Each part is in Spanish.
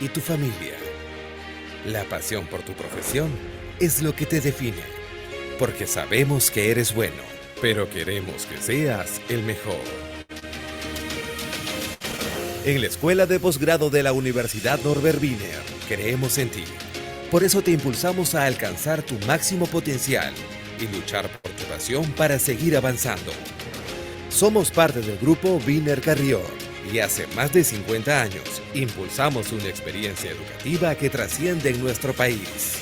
y tu familia. La pasión por tu profesión es lo que te define, porque sabemos que eres bueno, pero queremos que seas el mejor. En la Escuela de Posgrado de la Universidad Norbert Wiener, creemos en ti. Por eso te impulsamos a alcanzar tu máximo potencial y luchar por tu pasión para seguir avanzando. Somos parte del grupo Wiener Carrión y hace más de 50 años impulsamos una experiencia educativa que trasciende en nuestro país.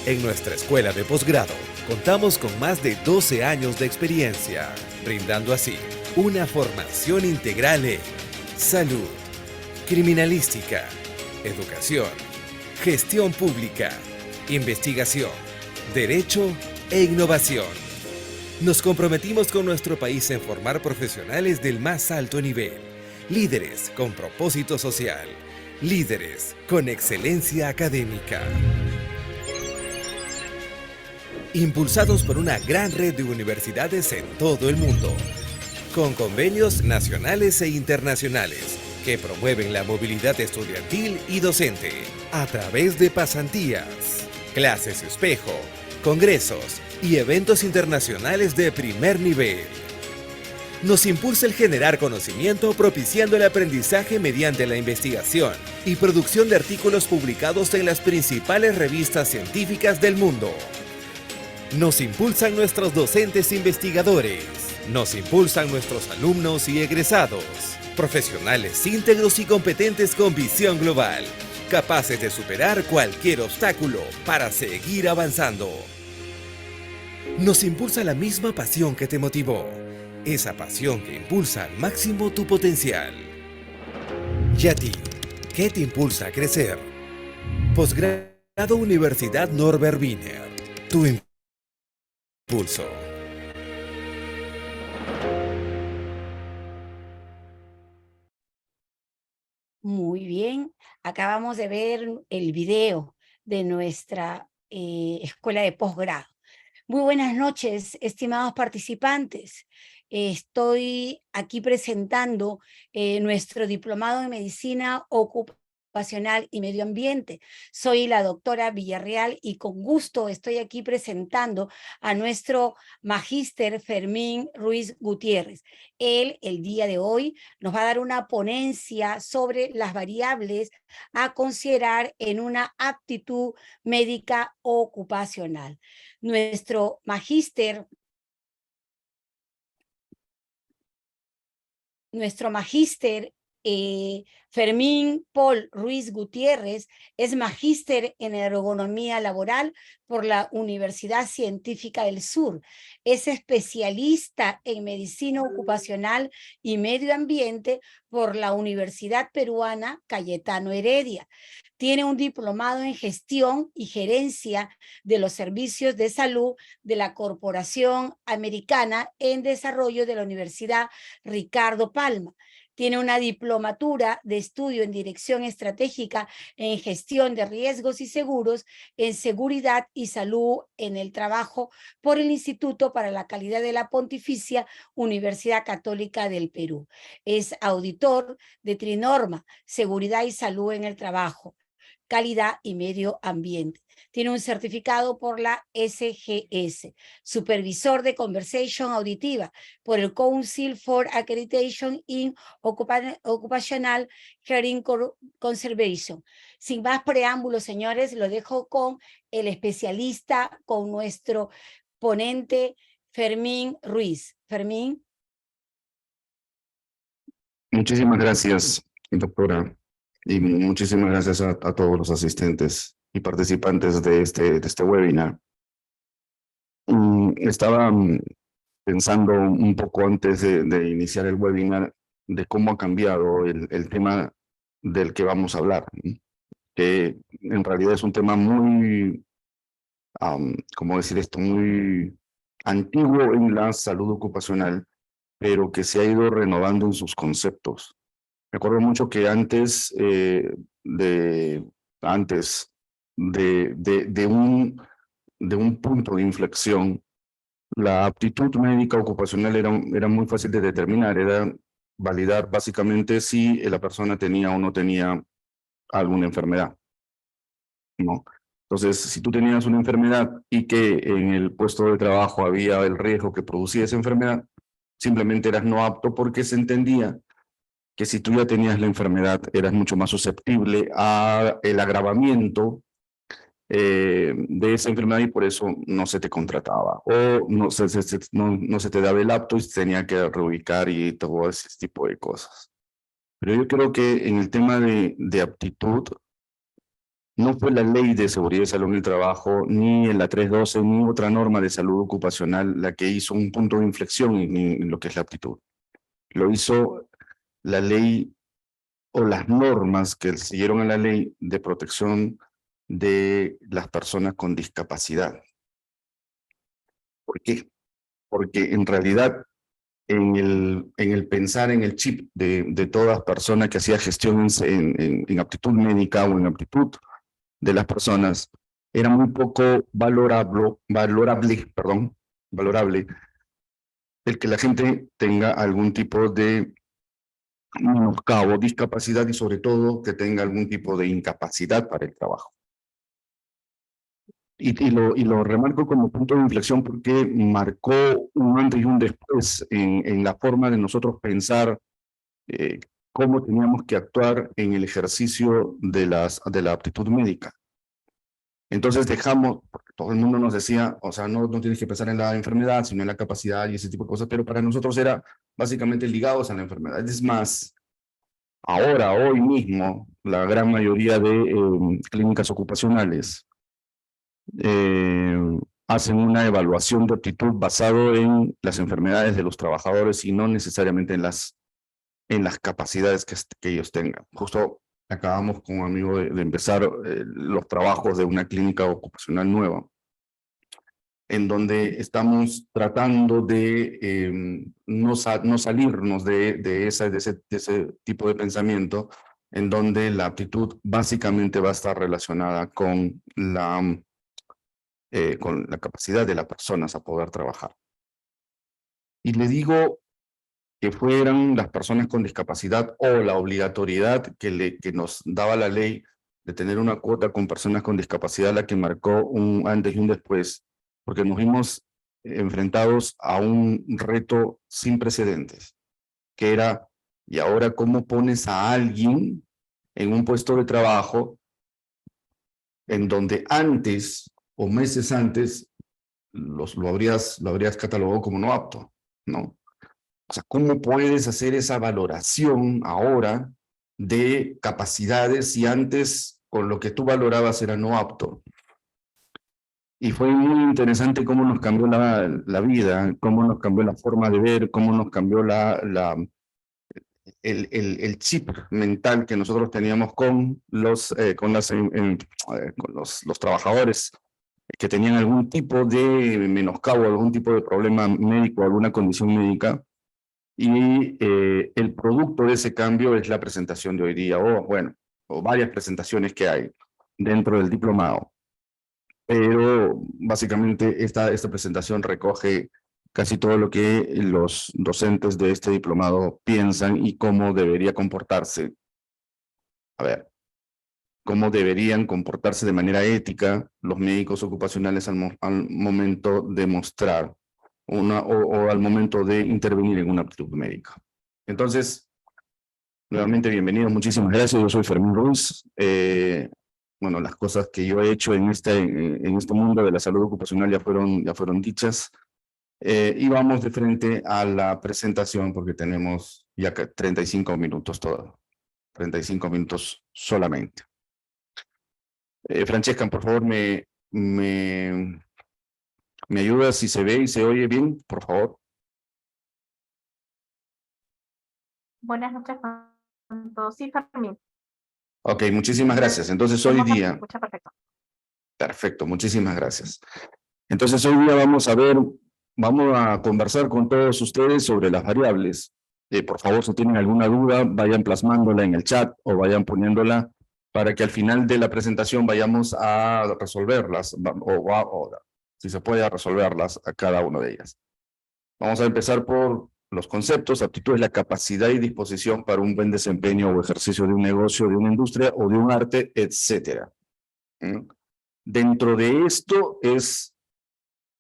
En nuestra escuela de posgrado contamos con más de 12 años de experiencia, brindando así una formación integral en salud, criminalística, educación, gestión pública, investigación, derecho e innovación. Nos comprometimos con nuestro país en formar profesionales del más alto nivel, líderes con propósito social, líderes con excelencia académica. Impulsados por una gran red de universidades en todo el mundo, con convenios nacionales e internacionales que promueven la movilidad estudiantil y docente a través de pasantías, clases espejo, congresos y eventos internacionales de primer nivel. Nos impulsa el generar conocimiento propiciando el aprendizaje mediante la investigación y producción de artículos publicados en las principales revistas científicas del mundo. Nos impulsan nuestros docentes investigadores. Nos impulsan nuestros alumnos y egresados. Profesionales íntegros y competentes con visión global, capaces de superar cualquier obstáculo para seguir avanzando. Nos impulsa la misma pasión que te motivó, esa pasión que impulsa al máximo tu potencial. ¿Y a ti? ¿Qué te impulsa a crecer? Posgrado Universidad Norbert Wiener. Tu impulso. Muy bien, acabamos de ver el video de nuestra escuela de posgrado. Muy buenas noches, estimados participantes. Estoy aquí presentando nuestro diplomado en Medicina Ocupacional y Medio Ambiente. Soy la doctora Villarreal y con gusto estoy aquí presentando a nuestro magíster Fermín Ruiz Gutiérrez. Él, el día de hoy, nos va a dar una ponencia sobre las variables a considerar en una aptitud médica ocupacional. Nuestro magíster Fermín Paul Ruiz Gutiérrez es magíster en ergonomía laboral por la Universidad Científica del Sur. Es especialista en medicina ocupacional y medio ambiente por la Universidad Peruana Cayetano Heredia. Tiene un diplomado en gestión y gerencia de los servicios de salud de la Corporación Americana en Desarrollo de la Universidad Ricardo Palma. Tiene una diplomatura de estudio en dirección estratégica en gestión de riesgos y seguros en seguridad y salud en el trabajo por el Instituto para la Calidad de la Pontificia Universidad Católica del Perú. Es auditor de Trinorma, Seguridad y Salud en el Trabajo, Calidad y Medio Ambiente. Tiene un certificado por la SGS, supervisor de conversation auditiva por el Council for Accreditation in Occupational Hearing Conservation. Sin más preámbulos, señores, lo dejo con el especialista, con nuestro ponente Fermín Ruiz. Fermín. Muchísimas gracias, doctora, y muchísimas gracias a todos los asistentes y participantes de este webinar. Estaba pensando un poco antes de iniciar el webinar de cómo ha cambiado el tema del que vamos a hablar, ¿no? Que en realidad es un tema muy, ¿cómo decir esto? Muy antiguo en la salud ocupacional, pero que se ha ido renovando en sus conceptos. Me acuerdo mucho que antes de un punto de inflexión, la aptitud médica ocupacional era muy fácil de determinar, era validar básicamente si la persona tenía o no tenía alguna enfermedad, ¿no? Entonces, si tú tenías una enfermedad y que en el puesto de trabajo había el riesgo que producía esa enfermedad, simplemente eras no apto porque se entendía que si tú ya tenías la enfermedad, eras mucho más susceptible a el agravamiento de esa enfermedad y por eso no se te contrataba o no se te daba el apto y se tenía que reubicar y todo ese tipo de cosas. Pero yo creo que en el tema de aptitud, no fue la Ley de Seguridad y Salud en el Trabajo, ni en la 312, ni otra norma de salud ocupacional la que hizo un punto de inflexión en lo que es la aptitud. Lo hizo la ley o las normas que siguieron a la ley de protección de las personas con discapacidad. ¿Por qué? Porque en realidad en el pensar en el chip de todas personas que hacía gestión en aptitud médica o en aptitud de las personas, era muy poco valorable el que la gente tenga algún tipo de menoscabo, discapacidad y sobre todo que tenga algún tipo de incapacidad para el trabajo. Y lo remarco como punto de inflexión porque marcó un antes y un después en la forma de nosotros pensar cómo teníamos que actuar en el ejercicio de la aptitud médica. Entonces dejamos, porque todo el mundo nos decía, o sea, no tienes que pensar en la enfermedad, sino en la capacidad y ese tipo de cosas, pero para nosotros era básicamente ligados a la enfermedad. Es más, ahora, hoy mismo, la gran mayoría de clínicas ocupacionales hacen una evaluación de aptitud basado en las enfermedades de los trabajadores y no necesariamente en las capacidades que ellos tengan. Justo acabamos con un amigo de empezar los trabajos de una clínica ocupacional nueva, en donde estamos tratando de no salirnos de ese tipo de pensamiento, en donde la aptitud básicamente va a estar relacionada con la capacidad de las personas a poder trabajar. Y le digo que fueran las personas con discapacidad o la obligatoriedad que nos daba la ley de tener una cuota con personas con discapacidad la que marcó un antes y un después, porque nos vimos enfrentados a un reto sin precedentes, que era, ¿y ahora cómo pones a alguien en un puesto de trabajo en donde antes o meses antes lo habrías catalogado como no apto, ¿no? O sea, ¿cómo puedes hacer esa valoración ahora de capacidades si antes con lo que tú valorabas era no apto? Y fue muy interesante cómo nos cambió la vida, cómo nos cambió la forma de ver, cómo nos cambió el chip mental que nosotros teníamos con los trabajadores que tenían algún tipo de menoscabo, algún tipo de problema médico, alguna condición médica. Y el producto de ese cambio es la presentación de hoy día, o varias presentaciones que hay dentro del diplomado. Pero básicamente esta presentación recoge casi todo lo que los docentes de este diplomado piensan y cómo debería comportarse. A ver, cómo deberían comportarse de manera ética los médicos ocupacionales al momento de mostrar o al momento de intervenir en una aptitud médica. Entonces, nuevamente bienvenidos, muchísimas gracias. Yo soy Fermín Ruiz. Bueno, las cosas que yo he hecho en este mundo de la salud ocupacional ya fueron dichas. Y vamos de frente a la presentación porque tenemos ya 35 minutos todo. 35 minutos solamente. Francesca, por favor, me ayuda si se ve y se oye bien, por favor. Buenas noches con todos. Sí, Fermín. Ok, muchísimas gracias. Entonces hoy día... Se escucha perfecto. Perfecto, muchísimas gracias. Entonces hoy día vamos a conversar con todos ustedes sobre las variables. Por favor, si tienen alguna duda, vayan plasmándola en el chat o vayan poniéndola para que al final de la presentación vayamos a resolverlas o si se puede, a resolverlas a cada una de ellas. Vamos a empezar por los conceptos. Aptitud es la capacidad y disposición para un buen desempeño o ejercicio de un negocio, de una industria o de un arte, etcétera. Dentro de esto es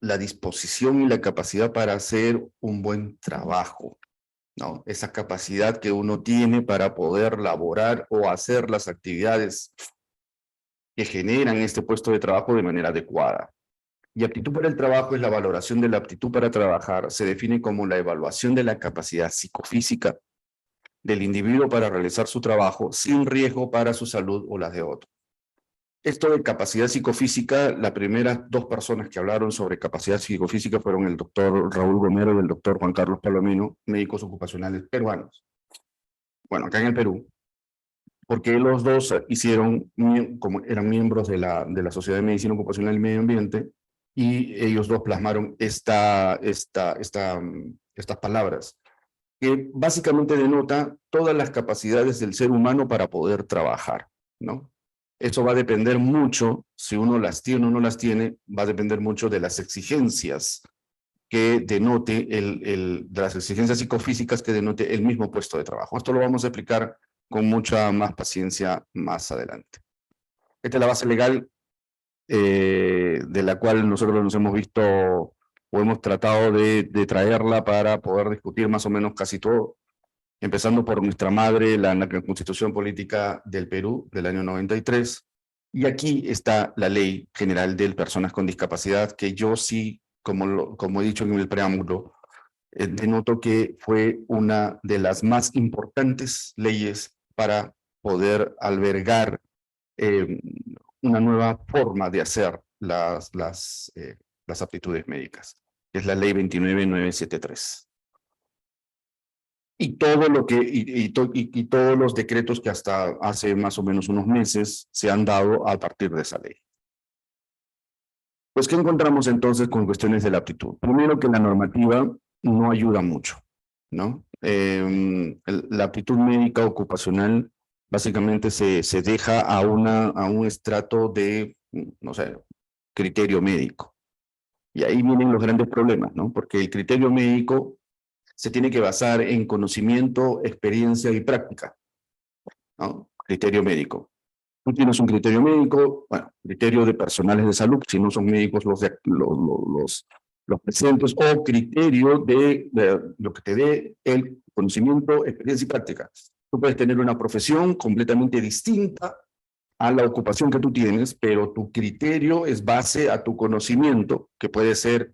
la disposición y la capacidad para hacer un buen trabajo, ¿no? Esa capacidad que uno tiene para poder laborar o hacer las actividades que generan este puesto de trabajo de manera adecuada. Y aptitud para el trabajo es la valoración de la aptitud para trabajar. Se define como la evaluación de la capacidad psicofísica del individuo para realizar su trabajo sin riesgo para su salud o las de otro. Esto de capacidad psicofísica, las primeras dos personas que hablaron sobre capacidad psicofísica fueron el doctor Raúl Gomero y el doctor Juan Carlos Palomino, médicos ocupacionales peruanos. Bueno, acá en el Perú, porque los dos hicieron, como eran miembros de la Sociedad de Medicina Ocupacional y Medio Ambiente, y ellos dos plasmaron estas palabras, que básicamente denota todas las capacidades del ser humano para poder trabajar, ¿no? Eso va a depender mucho, si uno las tiene o no las tiene, va a depender mucho de las exigencias que denote, de las exigencias psicofísicas que denote el mismo puesto de trabajo. Esto lo vamos a explicar con mucha más paciencia más adelante. Esta es la base legal de la cual nosotros nos hemos visto o hemos tratado de traerla para poder discutir más o menos casi todo, empezando por nuestra madre, la Constitución Política del Perú del año 93, y aquí está la Ley General de Personas con Discapacidad, que yo sí, como he dicho en el preámbulo, denoto que fue una de las más importantes leyes para poder albergar una nueva forma de hacer las aptitudes médicas, que es la Ley 29973. Y todo lo que, y todos los decretos que hasta hace más o menos unos meses se han dado a partir de esa ley. Pues, ¿qué encontramos entonces con cuestiones de la aptitud? Primero, que la normativa no ayuda mucho, ¿no? La aptitud médica ocupacional básicamente se deja a un estrato de, no sé, criterio médico. Y ahí vienen los grandes problemas, ¿no? Porque el criterio médico se tiene que basar en conocimiento, experiencia y práctica, ¿no? Criterio médico. Tú tienes un criterio médico, bueno, criterio de personales de salud, si no son médicos los presentes, o criterio de lo que te dé el conocimiento, experiencia y práctica. Tú puedes tener una profesión completamente distinta a la ocupación que tú tienes, pero tu criterio es base a tu conocimiento, que puede ser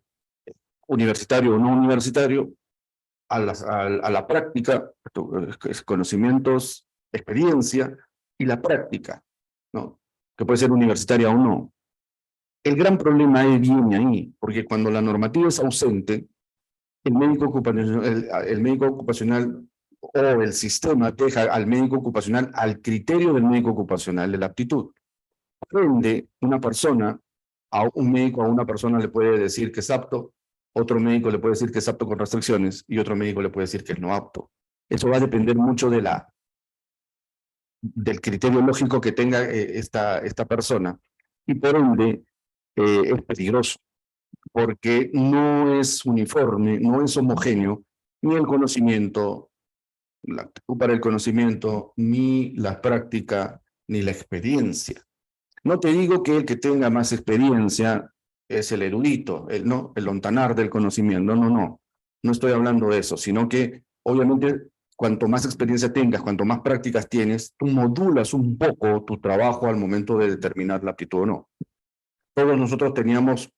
universitario o no universitario, a la práctica, conocimientos, experiencia y la práctica, ¿no? Que puede ser universitaria o no. El gran problema viene ahí, porque cuando la normativa es ausente, el médico ocupacional o el sistema deja al médico ocupacional al criterio del médico ocupacional de la aptitud. Aprende una persona, a un médico a una persona le puede decir que es apto, otro médico le puede decir que es apto con restricciones y otro médico le puede decir que es no apto. Eso va a depender mucho del criterio lógico que tenga esta persona, y por ende es peligroso, porque no es uniforme, no es homogéneo, ni el conocimiento, la aptitud para el conocimiento, ni la práctica, ni la experiencia. No te digo que el que tenga más experiencia es el erudito, el lontanar del conocimiento, no estoy hablando de eso, sino que obviamente cuanto más experiencia tengas, cuanto más prácticas tienes, tú modulas un poco tu trabajo al momento de determinar la aptitud o no. Todos nosotros teníamos,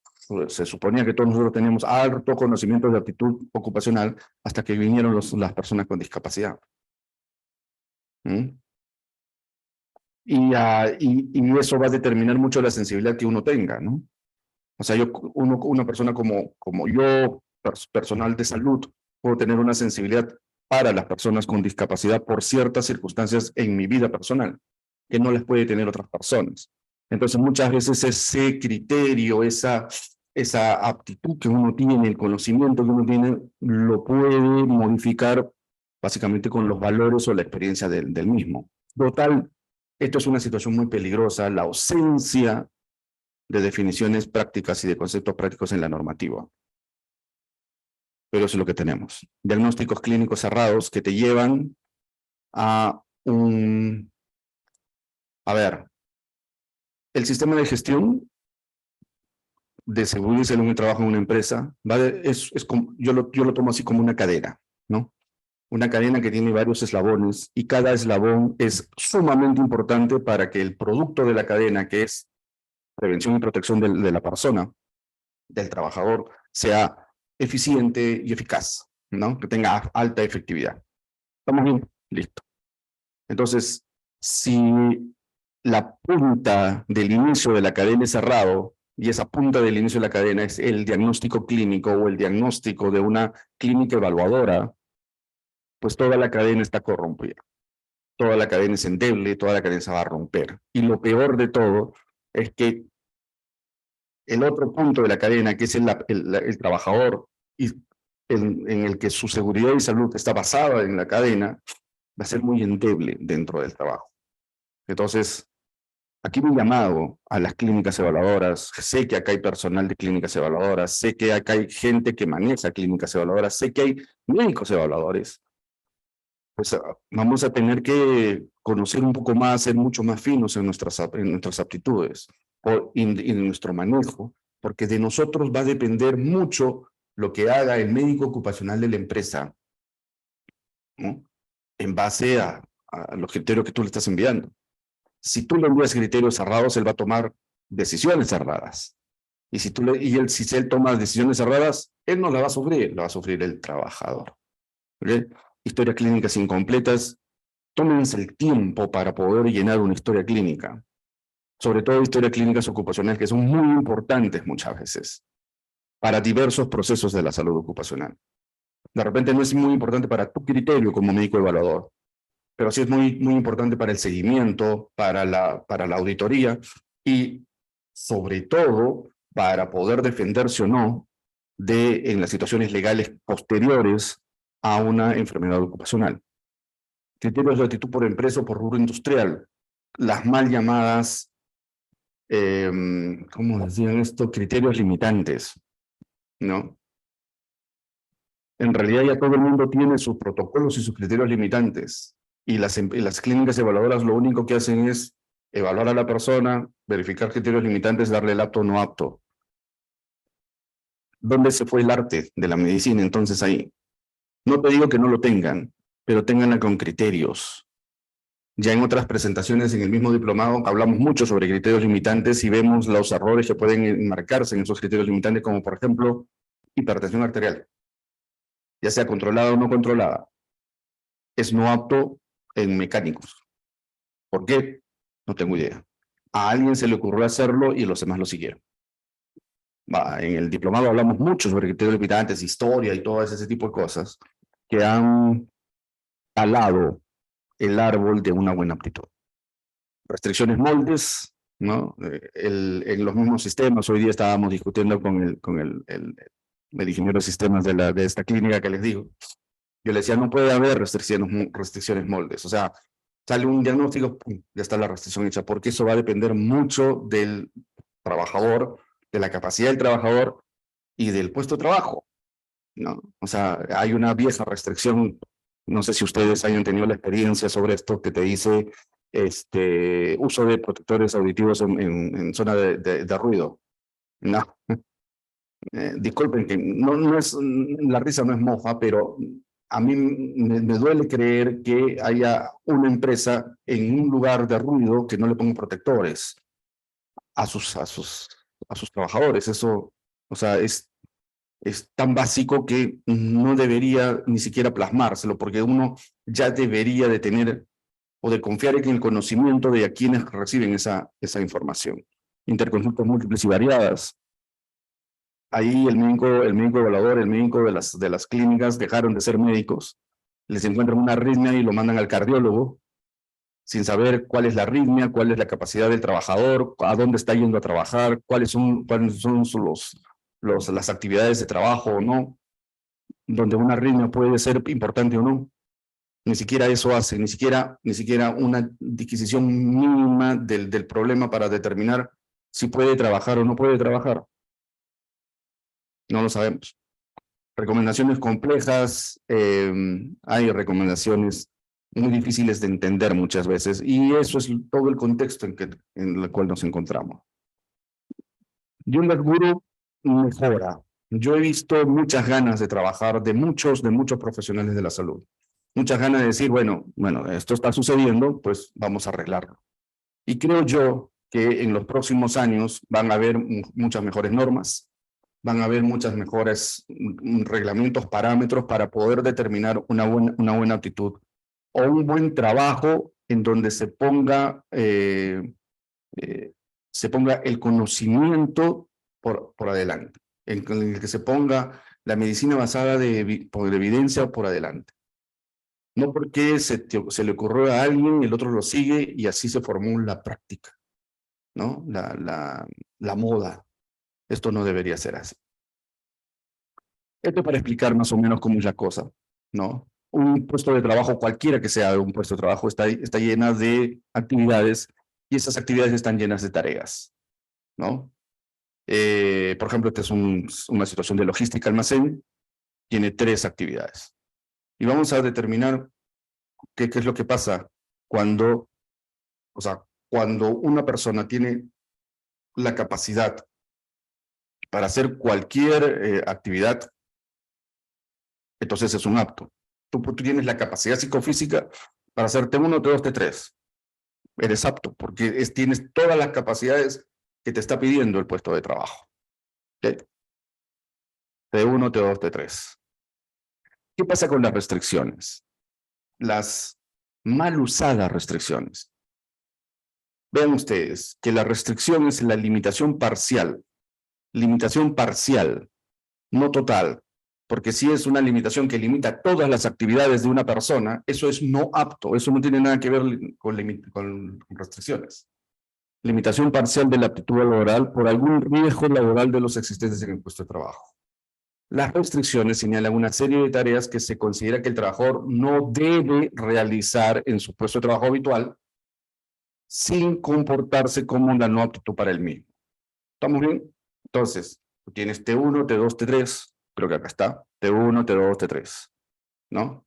se suponía que todos nosotros teníamos alto conocimiento de aptitud ocupacional hasta que vinieron las personas con discapacidad. Y eso va a determinar mucho la sensibilidad que uno tenga, ¿no? O sea, una persona como yo, personal de salud, puedo tener una sensibilidad para las personas con discapacidad por ciertas circunstancias en mi vida personal, que no las puede tener otras personas. Entonces, muchas veces ese criterio, esa aptitud que uno tiene, el conocimiento que uno tiene, lo puede modificar básicamente con los valores o la experiencia del mismo. Total, esto es una situación muy peligrosa, la ausencia de definiciones prácticas y de conceptos prácticos en la normativa. pero eso es lo que tenemos. Diagnósticos clínicos cerrados que te llevan a un... A ver, el sistema de gestión de seguridad y salud en el trabajo en una empresa, yo lo tomo así como una cadena, ¿no? Una cadena que tiene varios eslabones y cada eslabón es sumamente importante para que el producto de la cadena, que es prevención y protección de la persona, del trabajador, sea eficiente y eficaz, ¿no? Que tenga alta efectividad. ¿Estamos bien? Listo. Entonces, si la punta del inicio de la cadena es cerrado, y esa punta del inicio de la cadena es el diagnóstico clínico o el diagnóstico de una clínica evaluadora, pues toda la cadena está corrompida. Toda la cadena es endeble, toda la cadena se va a romper. Y lo peor de todo es que el otro punto de la cadena, que es el trabajador, y en el que su seguridad y salud está basada en la cadena, va a ser muy endeble dentro del trabajo. Entonces, aquí me he llamado a las clínicas evaluadoras, sé que acá hay personal de clínicas evaluadoras, sé que acá hay gente que maneja clínicas evaluadoras, sé que hay médicos evaluadores. Pues vamos a tener que conocer un poco más, ser mucho más finos en nuestras aptitudes y en nuestro manejo, porque de nosotros va a depender mucho lo que haga el médico ocupacional de la empresa, ¿no? En base a los criterios que tú le estás enviando. Si tú le envías criterios cerrados, él va a tomar decisiones cerradas. Y si él toma decisiones cerradas, él no la va a sufrir, la va a sufrir el trabajador. ¿Okay? Historias clínicas incompletas, tómense el tiempo para poder llenar una historia clínica. Sobre todo historias clínicas ocupacionales que son muy importantes muchas veces para diversos procesos de la salud ocupacional. De repente no es muy importante para tu criterio como médico evaluador, pero sí es muy importante para el seguimiento, para la auditoría y sobre todo para poder defenderse o no en las situaciones legales posteriores a una enfermedad ocupacional. Criterios de actitud por empresa o por rubro industrial, las mal llamadas, ¿cómo decían esto? Criterios limitantes, ¿no? En realidad ya todo el mundo tiene sus protocolos y sus criterios limitantes. Y las clínicas evaluadoras lo único que hacen es evaluar a la persona, verificar criterios limitantes, darle el apto o no apto. ¿Dónde se fue el arte de la medicina entonces ahí? No te digo que no lo tengan, pero ténganla con criterios. Ya en otras presentaciones en el mismo diplomado hablamos mucho sobre criterios limitantes y vemos los errores que pueden enmarcarse en esos criterios limitantes, como por ejemplo, hipertensión arterial, ya sea controlada o no controlada. Es no apto en mecánicos. ¿Por qué? No tengo idea. A alguien se le ocurrió hacerlo y los demás lo siguieron. En el diplomado hablamos mucho sobre criterios limitantes, historia y todo ese tipo de cosas que han talado el árbol de una buena aptitud. Restricciones moldes, ¿no? En los mismos sistemas, hoy día estábamos discutiendo con el ingeniero de sistemas de esta clínica que les digo. Yo le decía, no puede haber restricciones moldes. O sea, sale un diagnóstico, ¡pum!, ya está la restricción hecha, porque eso va a depender mucho del trabajador, de la capacidad del trabajador y del puesto de trabajo, ¿no? O sea, hay una vieja restricción, no sé si ustedes hayan tenido la experiencia sobre esto, que te dice uso de protectores auditivos en zona de ruido. No. Disculpen que la risa no es mofa, pero a mí me duele creer que haya una empresa en un lugar de ruido que no le ponga protectores a sus trabajadores. Eso, o sea, es tan básico que no debería ni siquiera plasmárselo, porque uno ya debería de tener o de confiar en el conocimiento de a quienes reciben esa información. Interconsultas múltiples y variadas. Ahí el médico evaluador, el médico de las clínicas dejaron de ser médicos, les encuentran una arritmia y lo mandan al cardiólogo, sin saber cuál es la arritmia, cuál es la capacidad del trabajador, a dónde está yendo a trabajar, cuáles son las actividades de trabajo o no, donde una arritmia puede ser importante o no. Ni siquiera eso hace, ni siquiera una disquisición mínima del problema para determinar si puede trabajar o no puede trabajar. No lo sabemos. recomendaciones complejas, hay recomendaciones muy difíciles de entender muchas veces, y eso es todo el contexto en el cual nos encontramos. Yumbet Guru mejora. Yo he visto muchas ganas de trabajar de muchos profesionales de la salud. Muchas ganas de decir, bueno, esto está sucediendo, pues vamos a arreglarlo. Y creo yo que en los próximos años van a haber muchas mejores normas, van a haber muchas mejores reglamentos, parámetros para poder determinar una buena actitud o un buen trabajo en donde se ponga el conocimiento por adelante, en el que se ponga la medicina basada por evidencia por adelante. No porque se le ocurrió a alguien y el otro lo sigue y así se formó la práctica, ¿no? La moda. Esto no debería ser así. Esto para explicar más o menos cómo es la cosa, ¿no? Un puesto de trabajo, cualquiera que sea un puesto de trabajo, está llena de actividades y esas actividades están llenas de tareas, ¿no? Por ejemplo, esta es una situación de logística almacén, tiene 3 actividades. Y vamos a determinar qué es lo que pasa cuando una persona tiene la capacidad para hacer cualquier actividad, entonces es un apto. Tú tienes la capacidad psicofísica para hacer T1, T2, T3. Eres apto, porque tienes todas las capacidades que te está pidiendo el puesto de trabajo. ¿Okay? T1, T2, T3. ¿Qué pasa con las restricciones? Las mal usadas restricciones. Vean ustedes que la restricción es la limitación parcial, no total, porque si es una limitación que limita todas las actividades de una persona, eso es no apto, eso no tiene nada que ver con restricciones. Limitación parcial de la aptitud laboral por algún riesgo laboral de los existentes en el puesto de trabajo. Las restricciones señalan una serie de tareas que se considera que el trabajador no debe realizar en su puesto de trabajo habitual sin comportarse como una no aptitud para el mismo. ¿Estamos bien? Entonces, tú tienes T1, T2, T3, creo que acá está, T1, T2, T3, ¿no?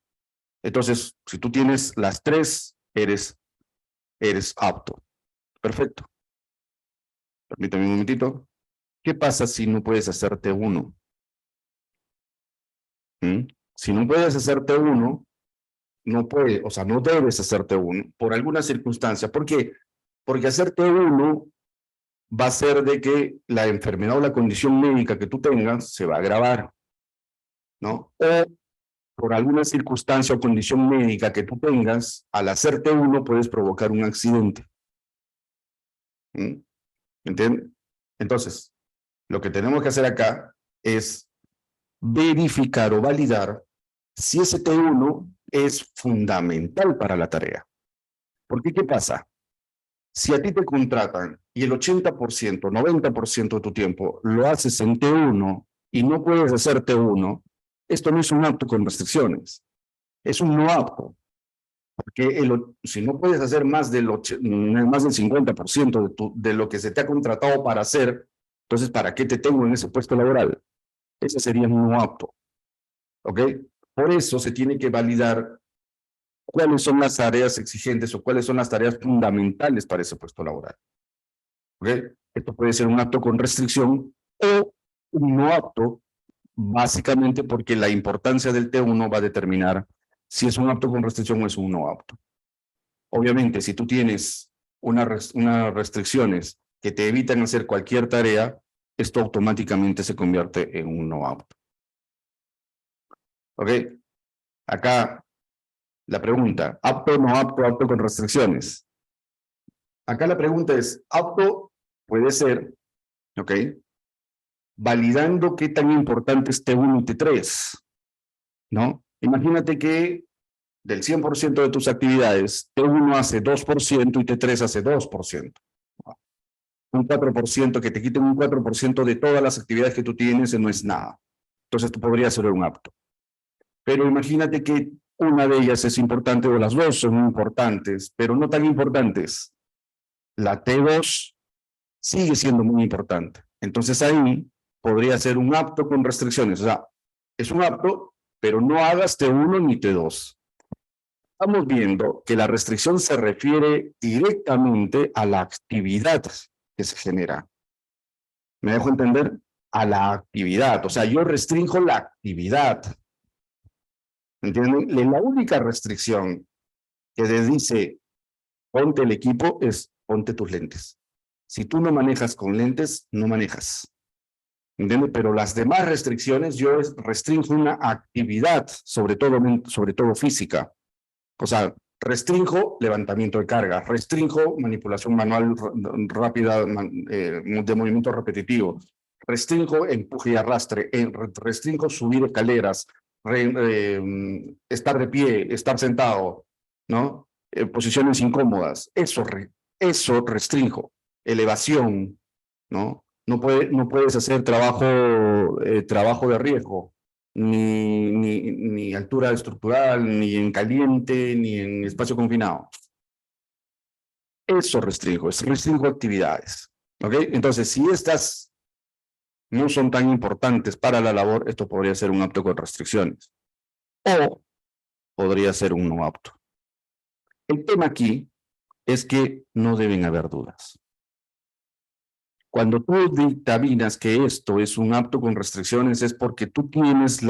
Entonces, si tú tienes las 3, eres apto. Perfecto. Permítame un momentito. ¿Qué pasa si no puedes hacer T1? Si no puedes hacer T1, no debes hacer T1 por alguna circunstancia. ¿Por qué? Porque hacer T1 va a ser de que la enfermedad o la condición médica que tú tengas se va a agravar, ¿no? O por alguna circunstancia o condición médica que tú tengas, al hacer T1 puedes provocar un accidente. ¿Entiendes? Entonces, lo que tenemos que hacer acá es verificar o validar si ese T1 es fundamental para la tarea. Porque, ¿qué pasa? Si a ti te contratan y el 80%, 90% de tu tiempo lo haces en T1 y no puedes hacer T1, esto no es un apto con restricciones, es un no apto. Porque si no puedes hacer más del 50% de lo que se te ha contratado para hacer, entonces, ¿para qué te tengo en ese puesto laboral? Ese sería un no apto. ¿Ok? Por eso se tiene que validar cuáles son las tareas exigentes o cuáles son las tareas fundamentales para ese puesto laboral. ¿Ok? Esto puede ser un apto con restricción o un no apto, básicamente porque la importancia del T1 va a determinar si es un apto con restricción o es un no apto. Obviamente, si tú tienes unas restricciones que te evitan hacer cualquier tarea, esto automáticamente se convierte en un no apto. ¿Ok? Acá la pregunta, ¿apto o no apto, apto con restricciones? Acá la pregunta es, apto puede ser, ¿ok? Validando qué tan importante es T1 y T3, ¿no? Imagínate que del 100% de tus actividades, T1 hace 2% y T3 hace 2%. Un 4%, que te quiten un 4% de todas las actividades que tú tienes, no es nada. Entonces tú podrías ser un apto. Pero imagínate que una de ellas es importante o las dos son importantes, pero no tan importantes. La T2 sigue siendo muy importante. Entonces ahí podría ser un apto con restricciones. O sea, es un apto, pero no hagas T1 ni T2. Estamos viendo que la restricción se refiere directamente a la actividad que se genera. ¿Me dejo entender? A la actividad. O sea, yo restringo la actividad. ¿Entienden? La única restricción que les dice ponte el equipo es ponte tus lentes. Si tú no manejas con lentes, no manejas. ¿Entiendes? Pero las demás restricciones, yo restringo una actividad, sobre todo física. O sea, restringo levantamiento de carga, restringo manipulación manual rápida de movimiento repetitivo, restringo empuje y arrastre, restringo subir escaleras, estar de pie, estar sentado, ¿no? Posiciones incómodas, eso restringo, elevación, ¿no? No puedes hacer trabajo de riesgo, ni altura estructural, ni en caliente, ni en espacio confinado. Eso restringo actividades. ¿Ok? Entonces, si estas no son tan importantes para la labor, esto podría ser un apto con restricciones. O podría ser un no apto. El tema aquí es que no deben haber dudas. Cuando tú dictaminas que esto es un apto con restricciones es porque tú tienes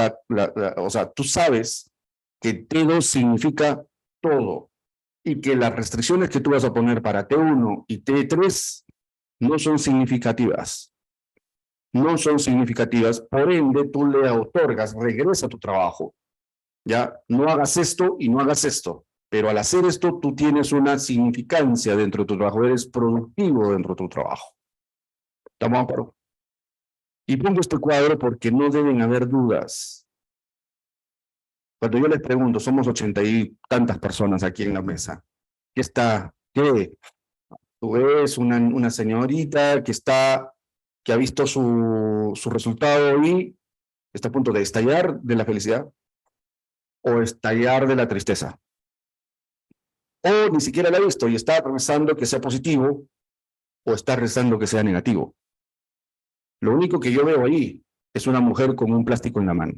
o sea, tú sabes que T2 significa todo y que las restricciones que tú vas a poner para T1 y T3 no son significativas. No son significativas, por ende tú le otorgas, regresa a tu trabajo. Ya, no hagas esto y no hagas esto. Pero al hacer esto tú tienes una significancia dentro de tu trabajo, eres productivo dentro de tu trabajo. ¿Estamos de acuerdo? Y pongo este cuadro porque no deben haber dudas. Cuando yo les pregunto, somos 80 y tantas personas aquí en la mesa. ¿Qué está? ¿Qué? Tú ves una señorita que ha visto su resultado y está a punto de estallar de la felicidad o estallar de la tristeza. O ni siquiera la ha visto y está rezando que sea positivo o está rezando que sea negativo. Lo único que yo veo ahí es una mujer con un plástico en la mano.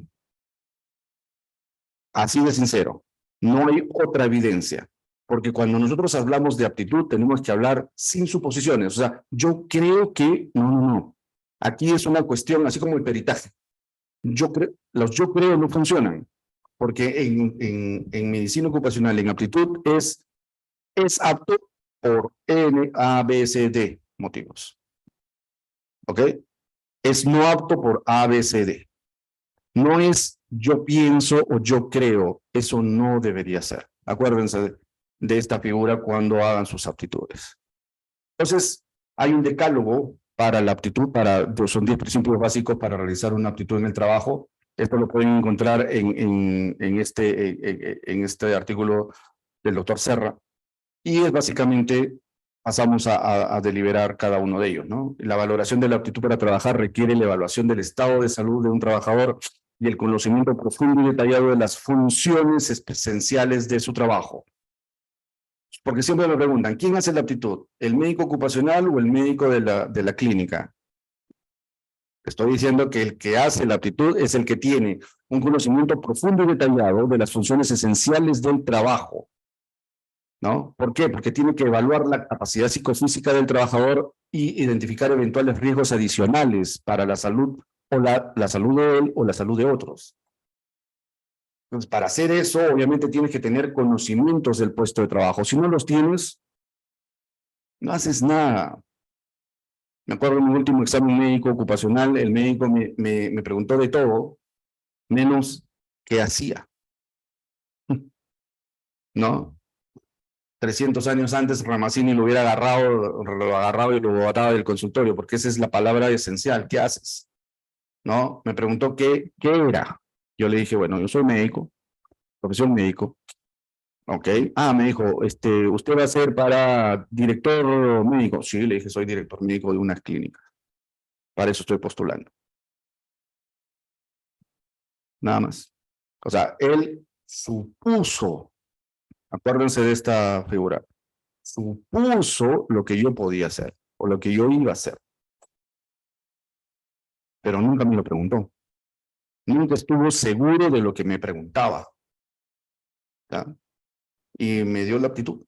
Así de sincero. No hay otra evidencia. Porque cuando nosotros hablamos de aptitud, tenemos que hablar sin suposiciones. O sea, yo creo que... No. Aquí es una cuestión, así como el peritaje. Los yo creo no funcionan. Porque en medicina ocupacional, en aptitud, es apto por N, A, B, C, D motivos. ¿Ok? Es no apto por A, B, C, D. No es yo pienso o yo creo. Eso no debería ser. Acuérdense de esta figura cuando hagan sus aptitudes. Entonces, hay un decálogo para la aptitud, son 10 principios básicos para realizar una aptitud en el trabajo. Esto lo pueden encontrar en este artículo del doctor Serra. Y es básicamente, pasamos a deliberar cada uno de ellos, ¿no? La valoración de la aptitud para trabajar requiere la evaluación del estado de salud de un trabajador y el conocimiento profundo y detallado de las funciones esenciales de su trabajo. Porque siempre me preguntan, ¿quién hace la aptitud? ¿El médico ocupacional o el médico de la clínica? Estoy diciendo que el que hace la aptitud es el que tiene un conocimiento profundo y detallado de las funciones esenciales del trabajo. ¿No? ¿Por qué? Porque tiene que evaluar la capacidad psicofísica del trabajador y identificar eventuales riesgos adicionales para la salud o la salud de él o la salud de otros. Entonces, para hacer eso, obviamente tienes que tener conocimientos del puesto de trabajo. Si no los tienes, no haces nada. Me acuerdo en mi último examen médico ocupacional, el médico me preguntó de todo, menos qué hacía. ¿No? 300 años antes Ramazzini lo hubiera agarrado y lo botaba del consultorio, porque esa es la palabra esencial. ¿Qué haces? ¿No? Me preguntó qué era. Yo le dije, bueno, yo soy médico, profesión médico. Ok. Me dijo, ¿usted va a ser para director médico? Sí, le dije, soy director médico de una clínica. Para eso estoy postulando. Nada más. O sea, él supuso, acuérdense de esta figura, supuso lo que yo podía hacer o lo que yo iba a hacer. Pero nunca me lo preguntó. Nunca estuvo seguro de lo que me preguntaba. ¿Ya? Y me dio la aptitud.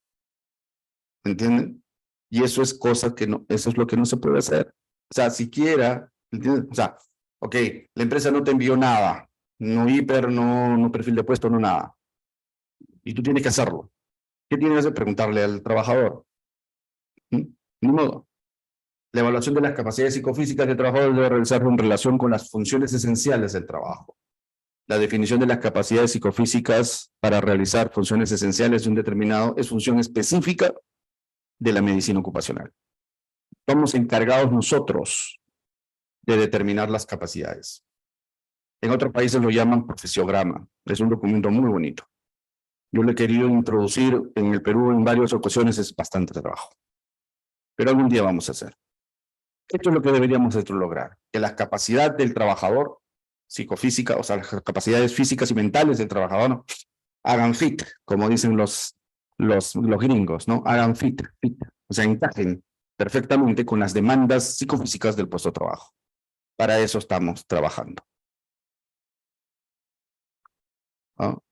¿Entienden? Y eso es cosa que no, eso es lo que no se puede hacer. O sea, siquiera, ¿entiendes? O sea, ok, la empresa no te envió nada, no hiper, no perfil de puesto, no nada. Y tú tienes que hacerlo. ¿Qué tienes que hacer? Preguntarle al trabajador. Ni modo. La evaluación de las capacidades psicofísicas del trabajador debe realizarse en relación con las funciones esenciales del trabajo. La definición de las capacidades psicofísicas para realizar funciones esenciales de un determinado es función específica de la medicina ocupacional. Estamos encargados nosotros de determinar las capacidades. En otros países lo llaman profesiograma. Es un documento muy bonito. Yo lo he querido introducir en el Perú en varias ocasiones, es bastante trabajo. Pero algún día vamos a hacer. Esto es lo que deberíamos lograr, que la capacidad del trabajador psicofísica, o sea, las capacidades físicas y mentales del trabajador, ¿no?, hagan fit, como dicen los gringos, ¿no? Hagan fit, o sea, encajen perfectamente con las demandas psicofísicas del puesto de trabajo. Para eso estamos trabajando. ¿No?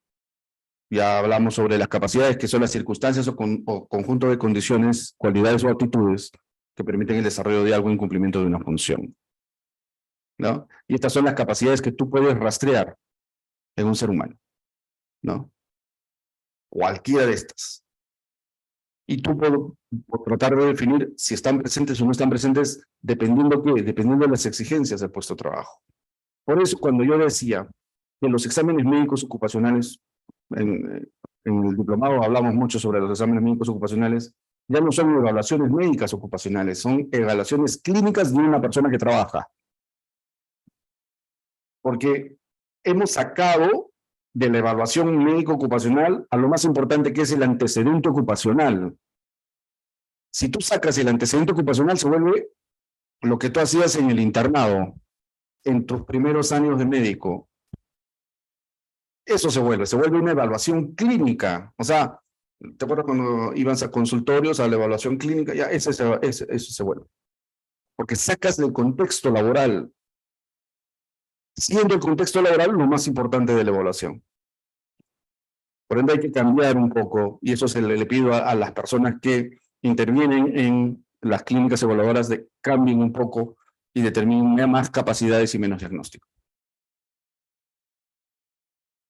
Ya hablamos sobre las capacidades, que son las circunstancias o conjunto de condiciones, cualidades o actitudes que permiten el desarrollo de algo en cumplimiento de una función. ¿No? Y estas son las capacidades que tú puedes rastrear en un ser humano, ¿no? Cualquiera de estas. Y tú puedes tratar de definir si están presentes o no están presentes, dependiendo de las exigencias del puesto de trabajo. Por eso, cuando yo decía que los exámenes médicos ocupacionales, en el diplomado hablamos mucho sobre los exámenes médicos ocupacionales, ya no son evaluaciones médicas ocupacionales, son evaluaciones clínicas de una persona que trabaja. Porque hemos sacado de la evaluación médico ocupacional a lo más importante, que es el antecedente ocupacional. Si tú sacas el antecedente ocupacional, se vuelve lo que tú hacías en el internado, en tus primeros años de médico. Eso se vuelve una evaluación clínica. O sea, ¿te acuerdas cuando ibas a consultorios, a la evaluación clínica? Ya, eso se vuelve. Porque sacas del contexto laboral, siendo el contexto laboral lo más importante de la evaluación. Por ende hay que cambiar un poco, y eso se le pido a las personas que intervienen en las clínicas evaluadoras, de cambien un poco y determinen más capacidades y menos diagnóstico.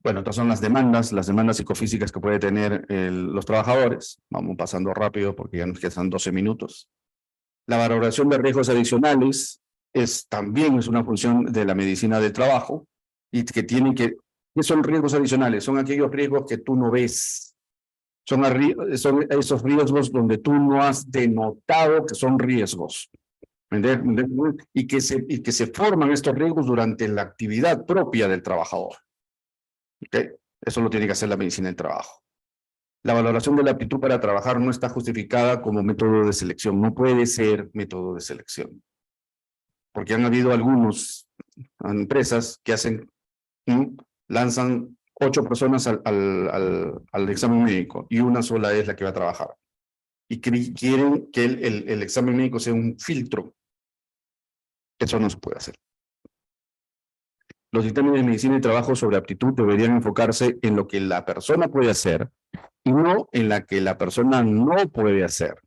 Bueno, estas son las demandas psicofísicas que pueden tener los trabajadores. Vamos pasando rápido porque ya nos quedan 12 minutos. La valoración de riesgos adicionales también es una función de la medicina del trabajo, y que tienen que... ¿Qué son riesgos adicionales? Son aquellos riesgos que tú no ves. Son esos riesgos donde tú no has denotado que son riesgos. Y que se forman estos riesgos durante la actividad propia del trabajador. ¿Okay? Eso lo tiene que hacer la medicina del trabajo. La valoración de la aptitud para trabajar no está justificada como método de selección. No puede ser método de selección. Porque han habido algunas empresas que lanzan 8 personas al examen médico y una sola es la que va a trabajar. Y quieren que el examen médico sea un filtro. Eso no se puede hacer. Los dictámenes de medicina y trabajo sobre aptitud deberían enfocarse en lo que la persona puede hacer y no en la que la persona no puede hacer.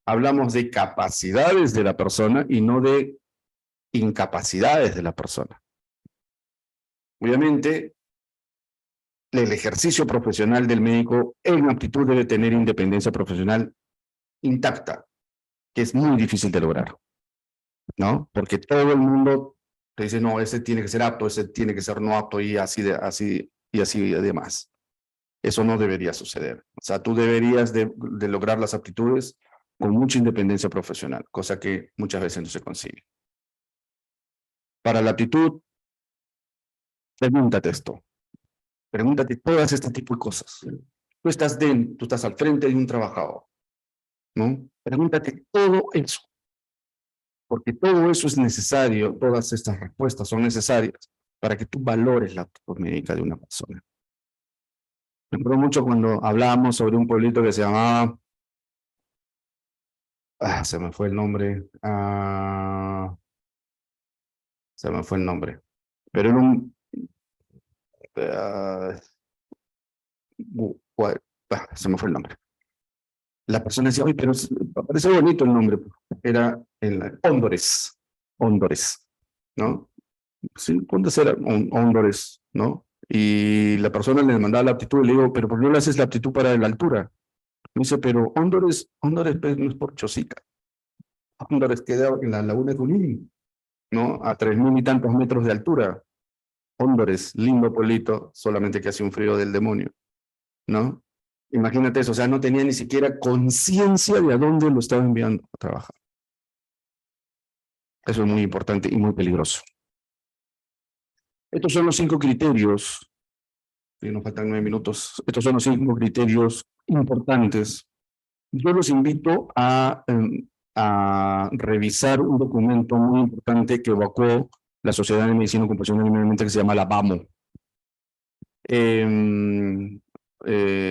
Hablamos de capacidades de la persona y no de incapacidades de la persona. Obviamente, el ejercicio profesional del médico en aptitud debe tener independencia profesional intacta, que es muy difícil de lograr, ¿no? Porque todo el mundo te dice, no, ese tiene que ser apto, ese tiene que ser no apto, y así además. Eso no debería suceder. O sea, tú deberías de lograr las aptitudes con mucha independencia profesional, cosa que muchas veces no se consigue. Para la aptitud, pregúntate esto. Pregúntate todas este tipo de cosas. Tú estás al frente de un trabajador, ¿no? Pregúntate todo eso. Porque todo eso es necesario, todas estas respuestas son necesarias para que tú valores la aptitud médica de una persona. Me acuerdo mucho cuando hablábamos sobre un pueblito que se llamaba... se me fue el nombre. se me fue el nombre, pero era un... se me fue el nombre. La persona decía, oye, pero parece bonito el nombre. Era Hóndores, ¿no? Sí, ¿cuántos eran? Hóndores, ¿no? Y la persona le mandaba la aptitud y le digo, pero ¿por qué no le haces la aptitud para la altura? Me dice, pero Hóndores pues, no es por Chosica. Hóndores queda en la laguna de Junín, ¿no? A 3.000 y tantos metros de altura. Hóndores, lindo pueblito, solamente que hace un frío del demonio, ¿no? Imagínate eso, o sea, no tenía ni siquiera conciencia de a dónde lo estaba enviando a trabajar. Eso es muy importante y muy peligroso. Estos son los 5 criterios, y nos faltan 9 minutos, estos son los 5 criterios importantes. Yo los invito a revisar un documento muy importante que evacuó la Sociedad de Medicina Ocupacional y Medio Ambiente, que se llama la BAMO.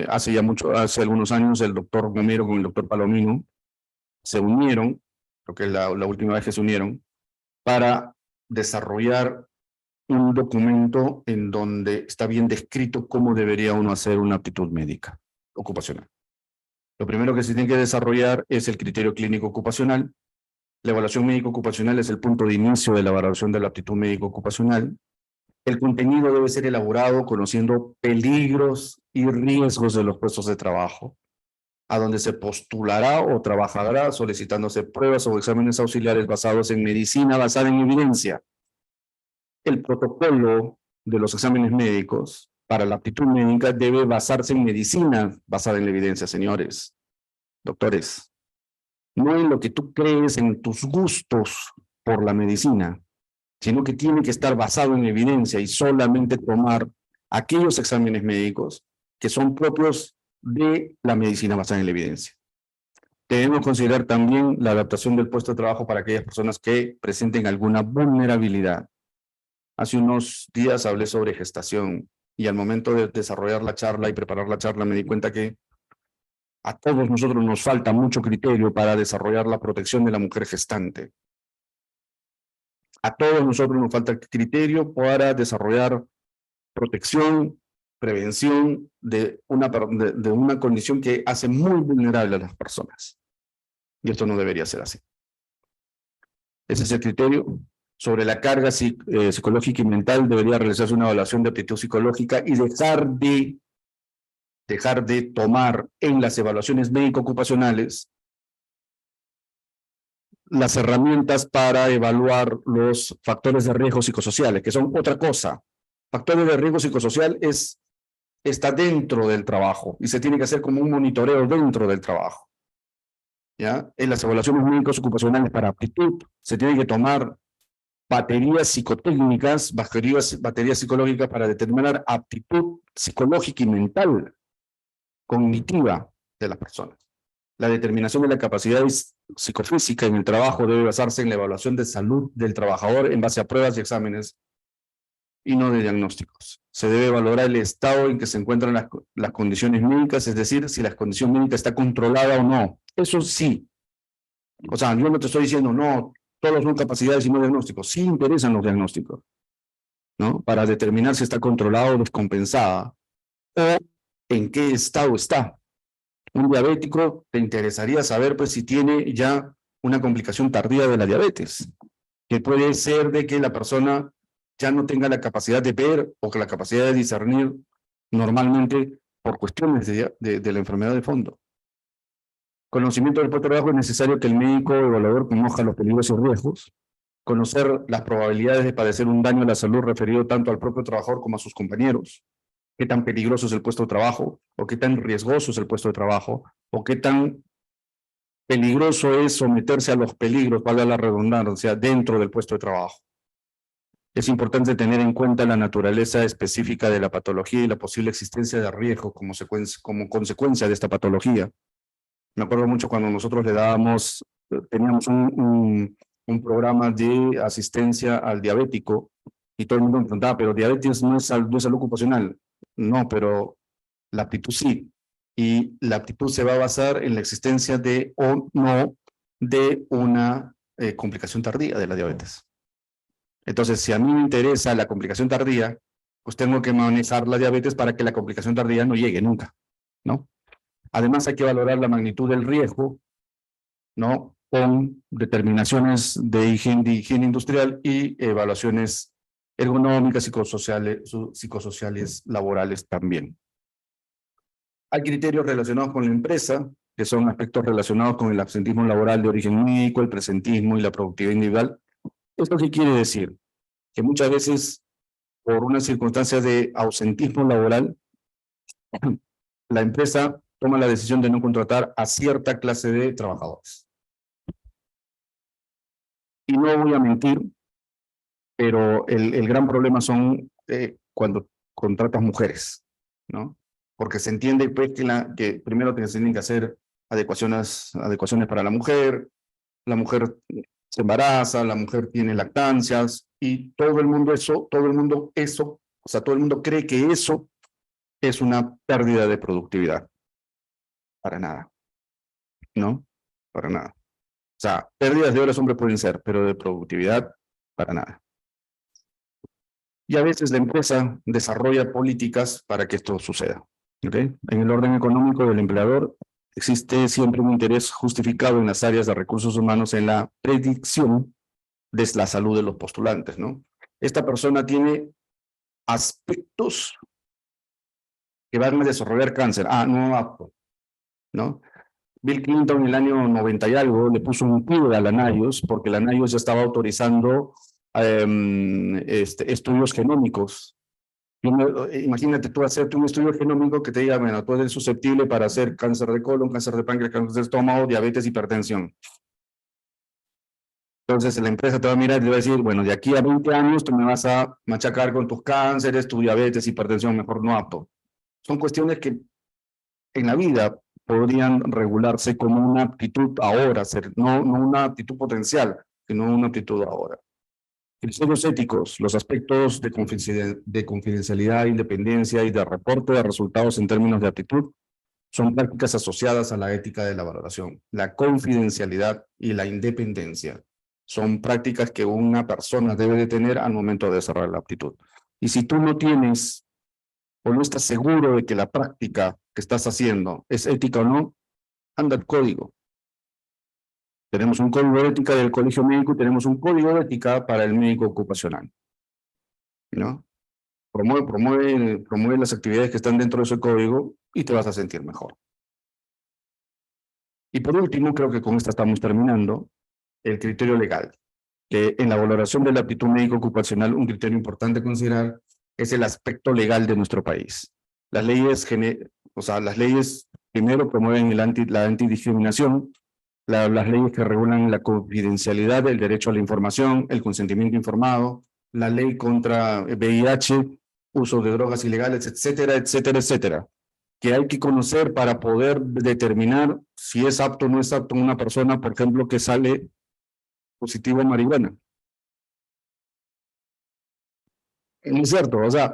Hace algunos años el doctor Romero con el doctor Palomino se unieron, creo que es la última vez que se unieron, para desarrollar un documento en donde está bien descrito cómo debería uno hacer una aptitud médica ocupacional. Lo primero que se tiene que desarrollar es el criterio clínico ocupacional. La evaluación médico ocupacional es el punto de inicio de la evaluación de la aptitud médico ocupacional. El contenido debe ser elaborado conociendo peligros y riesgos de los puestos de trabajo, a donde se postulará o trabajará solicitándose pruebas o exámenes auxiliares basados en medicina basada en evidencia. El protocolo de los exámenes médicos para la aptitud médica debe basarse en medicina basada en la evidencia, señores, doctores. No en lo que tú crees, en tus gustos por la medicina, sino que tiene que estar basado en evidencia y solamente tomar aquellos exámenes médicos que son propios de la medicina basada en la evidencia. Debemos considerar también la adaptación del puesto de trabajo para aquellas personas que presenten alguna vulnerabilidad. Hace unos días hablé sobre gestación y al momento de desarrollar la charla y preparar la charla me di cuenta que a todos nosotros nos falta mucho criterio para desarrollar la protección de la mujer gestante. A todos nosotros nos falta criterio para desarrollar protección, prevención de una condición que hace muy vulnerable a las personas. Y esto no debería ser así. Ese es el criterio. Sobre la carga psicológica y mental debería realizarse una evaluación de aptitud psicológica y dejar de tomar en las evaluaciones médico-ocupacionales las herramientas para evaluar los factores de riesgo psicosociales, que son otra cosa. Factores de riesgo psicosocial está dentro del trabajo y se tiene que hacer como un monitoreo dentro del trabajo. ¿Ya? En las evaluaciones médicos ocupacionales para aptitud se tiene que tomar baterías psicotécnicas, baterías psicológicas para determinar aptitud psicológica y mental, cognitiva de las personas. La determinación de la capacidad psicofísica en el trabajo debe basarse en la evaluación de salud del trabajador en base a pruebas y exámenes y no de diagnósticos. Se debe valorar el estado en que se encuentran las condiciones médicas, es decir, si la condición médica está controlada o no. Eso sí. O sea, yo no te estoy diciendo, no, todos son capacidades y no diagnósticos. Sí interesan los diagnósticos, ¿no? Para determinar si está controlada o descompensada o en qué estado está. Un diabético te interesaría saber pues si tiene ya una complicación tardía de la diabetes, que puede ser de que la persona ya no tenga la capacidad de ver o que la capacidad de discernir normalmente por cuestiones de la enfermedad de fondo. Conocimiento del puesto de trabajo es necesario que el médico evaluador conozca los peligros y riesgos, conocer las probabilidades de padecer un daño a la salud referido tanto al propio trabajador como a sus compañeros, qué tan peligroso es el puesto de trabajo, o qué tan riesgoso es el puesto de trabajo, o qué tan peligroso es someterse a los peligros, valga la redundancia, dentro del puesto de trabajo. Es importante tener en cuenta la naturaleza específica de la patología y la posible existencia de riesgos como consecuencia de esta patología. Me acuerdo mucho cuando nosotros teníamos un programa de asistencia al diabético y todo el mundo me preguntaba, pero diabetes no es salud ocupacional. No, pero la aptitud sí. Y la aptitud se va a basar en la existencia de o no de una complicación tardía de la diabetes. Entonces, si a mí me interesa la complicación tardía, pues tengo que manejar la diabetes para que la complicación tardía no llegue nunca, ¿no? Además, hay que valorar la magnitud del riesgo, ¿no? Con determinaciones de higiene industrial y evaluaciones ergonómicas, psicosociales, laborales también. Hay criterios relacionados con la empresa, que son aspectos relacionados con el absentismo laboral de origen médico, el presentismo y la productividad individual. ¿Esto qué quiere decir? Que muchas veces, por una circunstancia de ausentismo laboral, la empresa toma la decisión de no contratar a cierta clase de trabajadores. Y no voy a mentir, pero el gran problema son cuando contratas mujeres, ¿no? Porque se entiende pues, que primero se tienen que hacer adecuaciones para la mujer se embaraza, la mujer tiene lactancias, y todo el mundo cree que eso es una pérdida de productividad. Para nada, ¿no? Para nada. O sea, pérdidas de horas hombres pueden ser, pero de productividad, para nada. Y a veces la empresa desarrolla políticas para que esto suceda. ¿Okay? En el orden económico del empleador existe siempre un interés justificado en las áreas de recursos humanos en la predicción de la salud de los postulantes, ¿no? Esta persona tiene aspectos que van a desarrollar cáncer. No apto, ¿no? Bill Clinton en el año 90 y algo le puso un pie a la NIOSH porque la NIOSH ya estaba autorizando estudios genómicos. Imagínate tú hacerte un estudio genómico que te diga, bueno, tú eres susceptible para hacer cáncer de colon, cáncer de páncreas, cáncer de estómago, diabetes, hipertensión. Entonces la empresa te va a mirar y te va a decir, bueno, de aquí a 20 años tú me vas a machacar con tus cánceres, tu diabetes, hipertensión, mejor no apto. Son cuestiones que en la vida podrían regularse como una aptitud ahora, no una aptitud potencial, sino una aptitud ahora. Criterios éticos, los aspectos de confidencialidad, independencia y de reporte de resultados en términos de aptitud son prácticas asociadas a la ética de la valoración. La confidencialidad y la independencia son prácticas que una persona debe de tener al momento de desarrollar la aptitud. Y si tú no tienes o no estás seguro de que la práctica que estás haciendo es ética o no, anda el código. Tenemos un código de ética del colegio médico y tenemos un código de ética para el médico ocupacional, ¿no? Promueve las actividades que están dentro de ese código y te vas a sentir mejor. Y por último, creo que con esta estamos terminando, el criterio legal, que en la valoración de la aptitud médico ocupacional, un criterio importante a considerar es el aspecto legal de nuestro país. Las leyes primero promueven la antidiscriminación, las leyes que regulan la confidencialidad, el derecho a la información, el consentimiento informado, la ley contra VIH, uso de drogas ilegales, etcétera, etcétera, etcétera, que hay que conocer para poder determinar si es apto o no es apto una persona, por ejemplo, que sale positivo a marihuana. No es cierto, o sea,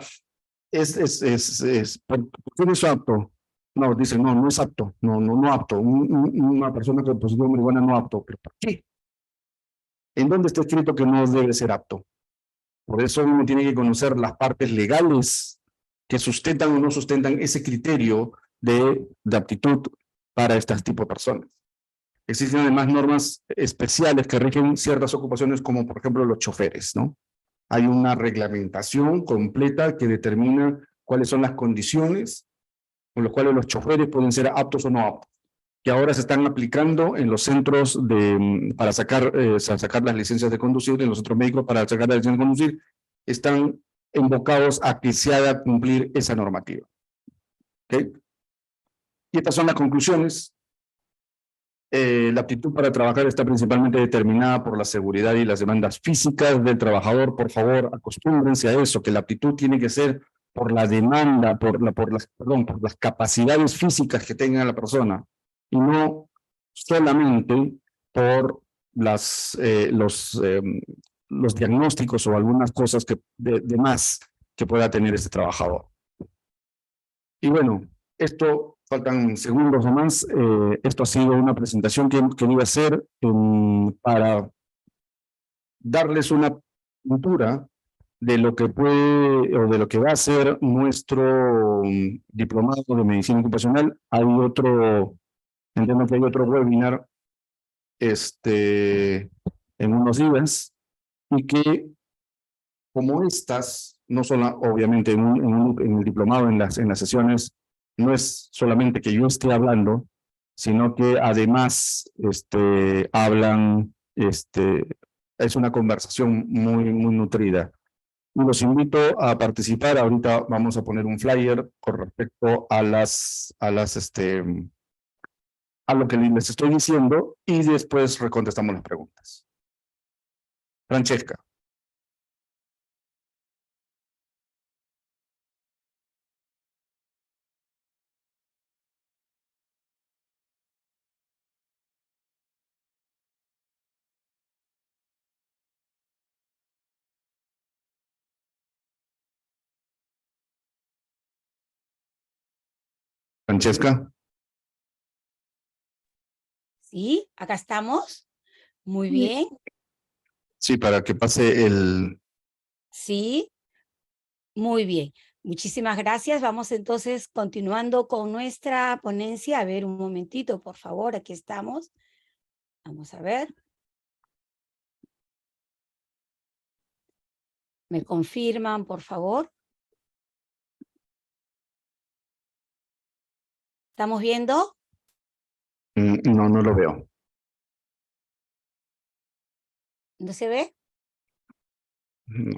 ¿por qué no es apto? No, dicen, no es apto, no apto. Una persona con positivo a marihuana no apto. ¿Pero por qué? ¿En dónde está escrito que no debe ser apto? Por eso uno tiene que conocer las partes legales que sustentan o no sustentan ese criterio de aptitud para este tipo de personas. Existen además normas especiales que rigen ciertas ocupaciones, como por ejemplo los choferes, ¿no? Hay una reglamentación completa que determina cuáles son las condiciones con las cuales los choferes pueden ser aptos o no aptos, que ahora se están aplicando en los centros para sacar las licencias de conducir, en los centros médicos para sacar la licencia de conducir, están invocados a que se haga cumplir esa normativa. ¿Okay? Y estas son las conclusiones. La aptitud para trabajar está principalmente determinada por la seguridad y las demandas físicas del trabajador. Por favor, acostúmbrense a eso, que la aptitud tiene que ser por la demanda, por las capacidades físicas que tenga la persona, y no solamente por los diagnósticos o algunas cosas de más que pueda tener este trabajador. Y bueno, faltan segundos nomás. Esto ha sido una presentación que iba a hacer para darles una cultura de lo que puede o de lo que va a ser nuestro diplomado de medicina ocupacional. Entiendo que hay otro webinar en unos días y que como estas, no solo obviamente en el diplomado, en las sesiones, no es solamente que yo esté hablando, sino que además hablan, es una conversación muy nutrida. Y los invito a participar. Ahorita vamos a poner un flyer con respecto a a lo que les estoy diciendo y después recontestamos las preguntas. Francesca. Francesca. Sí, acá estamos. Muy Sí. bien. Sí, para que pase el... Sí, muy bien. Muchísimas gracias. Vamos entonces continuando con nuestra ponencia. A ver, un momentito, por favor. Aquí estamos. Vamos a ver. ¿Me confirman, por favor? ¿Estamos viendo? No, no lo veo. ¿No se ve? No.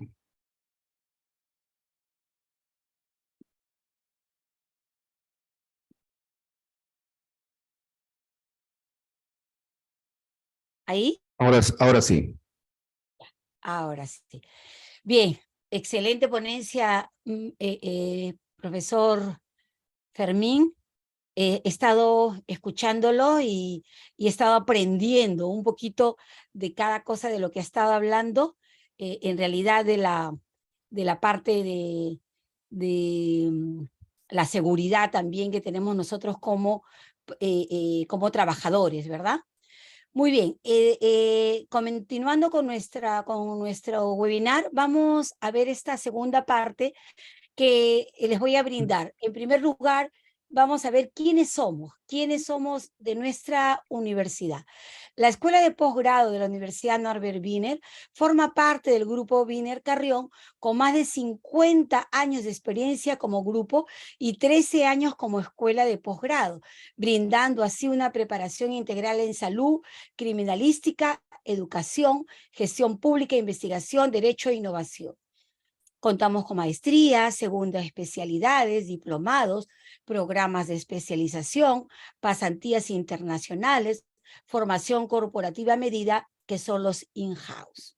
¿Ahí? Ahora sí. Ahora sí. Bien, excelente ponencia, profesor Fermín. He estado escuchándolo y he estado aprendiendo un poquito de cada cosa de lo que ha estado hablando, en realidad de la parte de la seguridad también que tenemos nosotros como trabajadores, ¿verdad? Muy bien, continuando con nuestro webinar, vamos a ver esta segunda parte que les voy a brindar. En primer lugar, vamos a ver quiénes somos de nuestra universidad. La Escuela de Posgrado de la Universidad Norbert Wiener forma parte del grupo Wiener Carrión con más de 50 años de experiencia como grupo y 13 años como escuela de posgrado, brindando así una preparación integral en salud, criminalística, educación, gestión pública, investigación, derecho e innovación. Contamos con maestrías, segundas especialidades, diplomados, programas de especialización, pasantías internacionales, formación corporativa a medida, que son los in-house.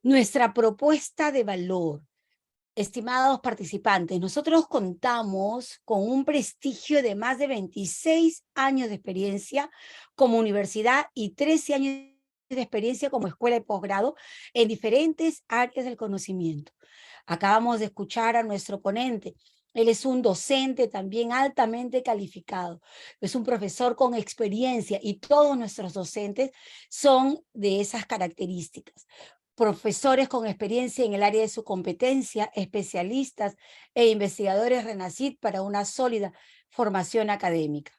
Nuestra propuesta de valor. Estimados participantes, nosotros contamos con un prestigio de más de 26 años de experiencia como universidad y 13 años de experiencia como escuela de posgrado en diferentes áreas del conocimiento. Acabamos de escuchar a nuestro ponente. Él es un docente también altamente calificado. Es un profesor con experiencia y todos nuestros docentes son de esas características. Profesores con experiencia en el área de su competencia, especialistas e investigadores RENACYT para una sólida formación académica.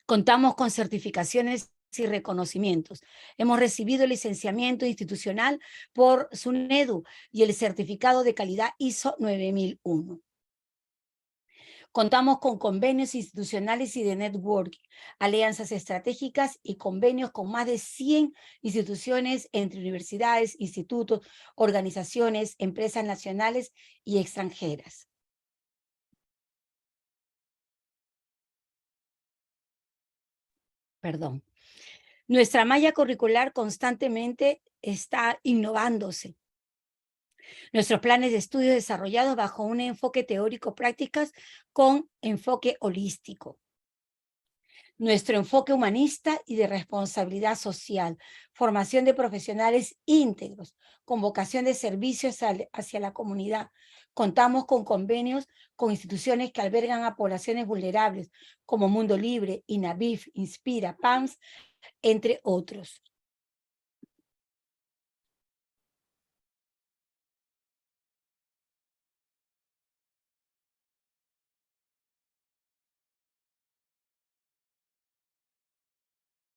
Contamos con certificaciones y reconocimientos. Hemos recibido el licenciamiento institucional por SUNEDU y el certificado de calidad ISO 9001. Contamos con convenios institucionales y de networking, alianzas estratégicas y convenios con más de 100 instituciones entre universidades, institutos, organizaciones, empresas nacionales y extranjeras. Perdón. Nuestra malla curricular constantemente está innovándose. Nuestros planes de estudio desarrollados bajo un enfoque teórico-prácticas con enfoque holístico. Nuestro enfoque humanista y de responsabilidad social, formación de profesionales íntegros, con vocación de servicios hacia la comunidad. Contamos con convenios con instituciones que albergan a poblaciones vulnerables, como Mundo Libre, INAVIF, Inspira, PAMS, entre otros.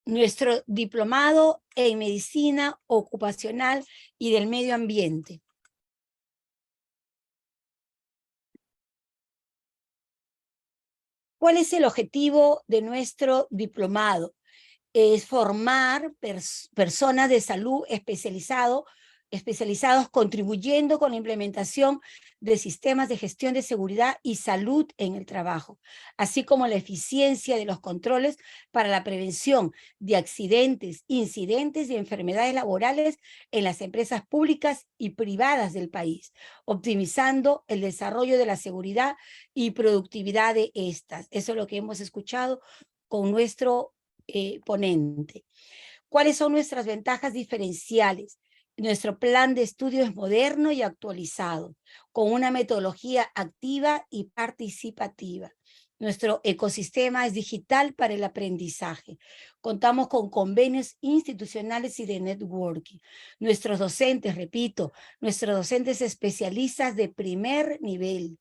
nuestro diplomado en medicina ocupacional y del medio ambiente. ¿Cuál es el objetivo de nuestro diplomado? Es formar personas de salud especializados contribuyendo con la implementación de sistemas de gestión de seguridad y salud en el trabajo, así como la eficiencia de los controles para la prevención de accidentes, incidentes y enfermedades laborales en las empresas públicas y privadas del país, optimizando el desarrollo de la seguridad y productividad de estas. Eso es lo que hemos escuchado con nuestro ponente. ¿Cuáles son nuestras ventajas diferenciales? Nuestro plan de estudio es moderno y actualizado, con una metodología activa y participativa. Nuestro ecosistema es digital para el aprendizaje. Contamos con convenios institucionales y de networking. Nuestros docentes, repito, nuestros docentes especialistas de primer nivel.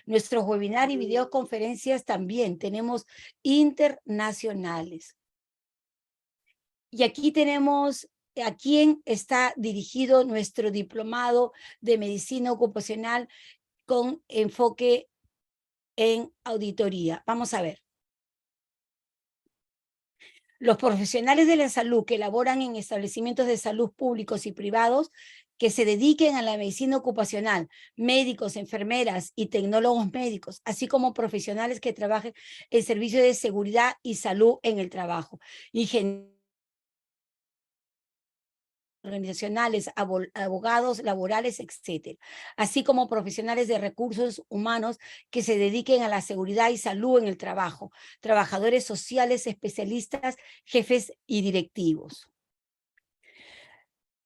Nuestros webinars y videoconferencias también tenemos internacionales. Y aquí tenemos a quién está dirigido nuestro diplomado de medicina ocupacional con enfoque en auditoría. Vamos a ver. Los profesionales de la salud que laboran en establecimientos de salud públicos y privados que se dediquen a la medicina ocupacional, médicos, enfermeras y tecnólogos médicos, así como profesionales que trabajen en servicios de seguridad y salud en el trabajo, ingenieros organizacionales, abogados laborales, etcétera, así como profesionales de recursos humanos que se dediquen a la seguridad y salud en el trabajo, trabajadores sociales, especialistas, jefes y directivos.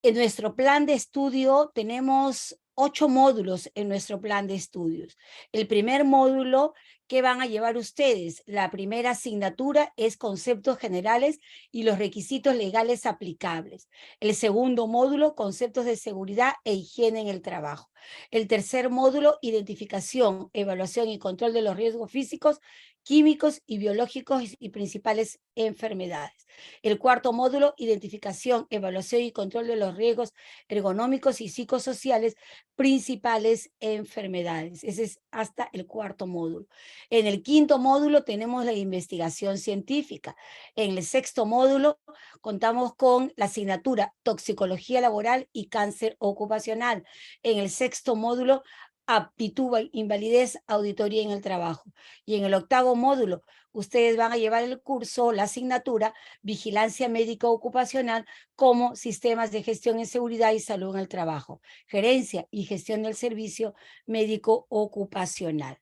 En nuestro plan de estudio tenemos 8 módulos en nuestro plan de estudios. El primer módulo que van a llevar ustedes, la primera asignatura es conceptos generales y los requisitos legales aplicables. El segundo módulo, conceptos de seguridad e higiene en el trabajo. El tercer módulo, identificación, evaluación y control de los riesgos físicos, químicos y biológicos y principales enfermedades. El cuarto módulo, identificación, evaluación y control de los riesgos ergonómicos y psicosociales, principales enfermedades. Ese es hasta el cuarto módulo. En el quinto módulo tenemos la investigación científica. En el sexto módulo contamos con la asignatura toxicología laboral y cáncer ocupacional. En el sexto módulo, aptitud, invalidez, auditoría en el trabajo. Y en el octavo módulo, ustedes van a llevar el curso, la asignatura, vigilancia médica ocupacional como sistemas de gestión en seguridad y salud en el trabajo, gerencia y gestión del servicio médico ocupacional.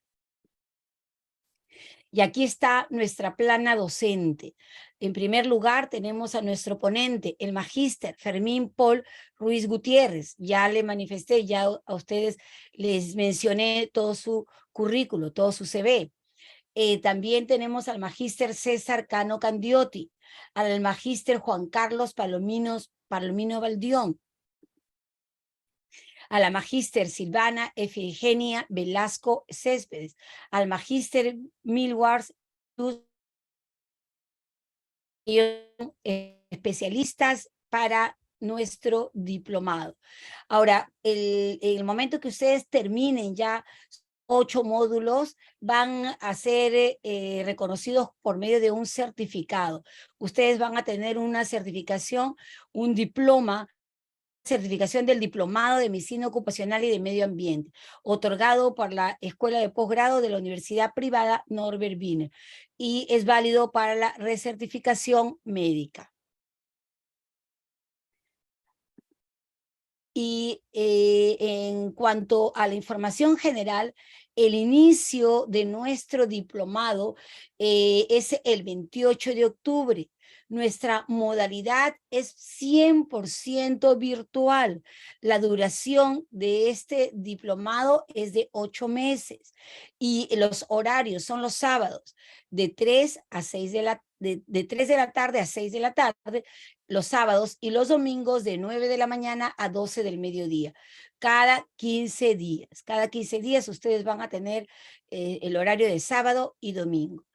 Y aquí está nuestra plana docente. En primer lugar, tenemos a nuestro ponente, el magíster Fermín Paul Ruiz Gutiérrez. Ya le manifesté, ya a ustedes les mencioné todo su currículo, todo su CV. También tenemos al magíster César Cano Candiotti, al magíster Juan Carlos Palomino Baldión, a la magíster Silvana Efigenia Velasco Céspedes, al magíster Milwars, especialistas para nuestro diplomado. Ahora, el momento que ustedes terminen ya 8 módulos, van a ser reconocidos por medio de un certificado. Ustedes van a tener una certificación, un diploma, certificación del Diplomado de Medicina Ocupacional y de Medio Ambiente, otorgado por la Escuela de Posgrado de la Universidad Privada Norbert Wiener, y es válido para la recertificación médica. Y en cuanto a la información general, el inicio de nuestro diplomado es el 28 de octubre. Nuestra modalidad es 100% virtual. La duración de este diplomado es de 8 meses y los horarios son los sábados de 3 a 6 de 3 de la tarde a 6 de la tarde, los sábados, y los domingos de 9 de la mañana a 12 del mediodía, cada 15 días. Cada 15 días ustedes van a tener el horario de sábado y domingo.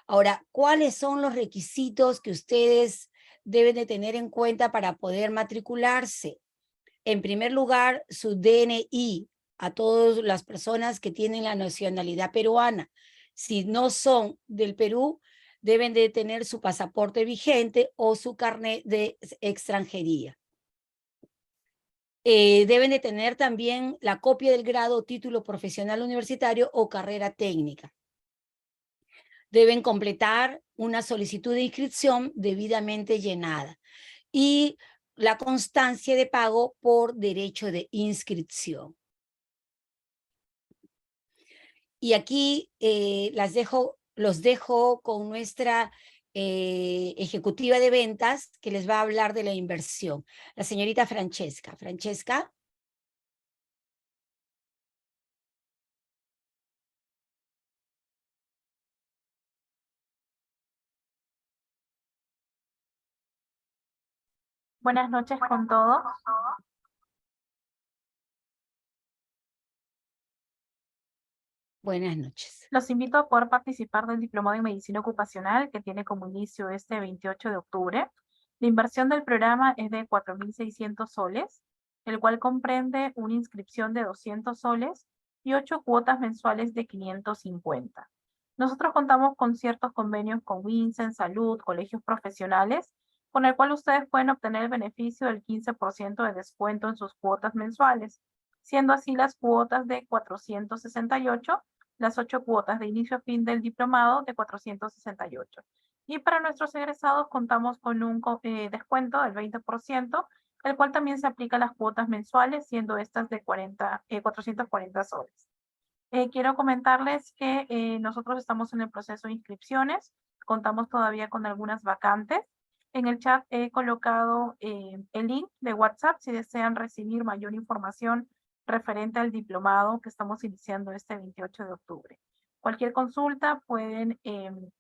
Ahora, ¿cuáles son los requisitos que ustedes deben de tener en cuenta para poder matricularse? En primer lugar, su DNI a todas las personas que tienen la nacionalidad peruana. Si no son del Perú, deben de tener su pasaporte vigente o su carnet de extranjería. Deben de tener también la copia del grado o título profesional universitario o carrera técnica. Deben completar una solicitud de inscripción debidamente llenada y la constancia de pago por derecho de inscripción. Y aquí los dejo con nuestra ejecutiva de ventas que les va a hablar de la inversión, la señorita Francesca. Francesca. Buenas noches con todos. Buenas noches. Los invito a poder participar del Diplomado en Medicina Ocupacional que tiene como inicio este 28 de octubre. La inversión del programa es de 4.600 soles, el cual comprende una inscripción de 200 soles y 8 cuotas mensuales de 550. Nosotros contamos con ciertos convenios con Winsen, Salud, colegios profesionales, con el cual ustedes pueden obtener el beneficio del 15% de descuento en sus cuotas mensuales, siendo así las cuotas de 468, las 8 cuotas de inicio a fin del diplomado de 468. Y para nuestros egresados contamos con un descuento del 20%, el cual también se aplica a las cuotas mensuales, siendo estas de 440 soles. Quiero comentarles que nosotros estamos en el proceso de inscripciones, contamos todavía con algunas vacantes. En el chat he colocado el link de WhatsApp si desean recibir mayor información referente al diplomado que estamos iniciando este 28 de octubre. Cualquier consulta pueden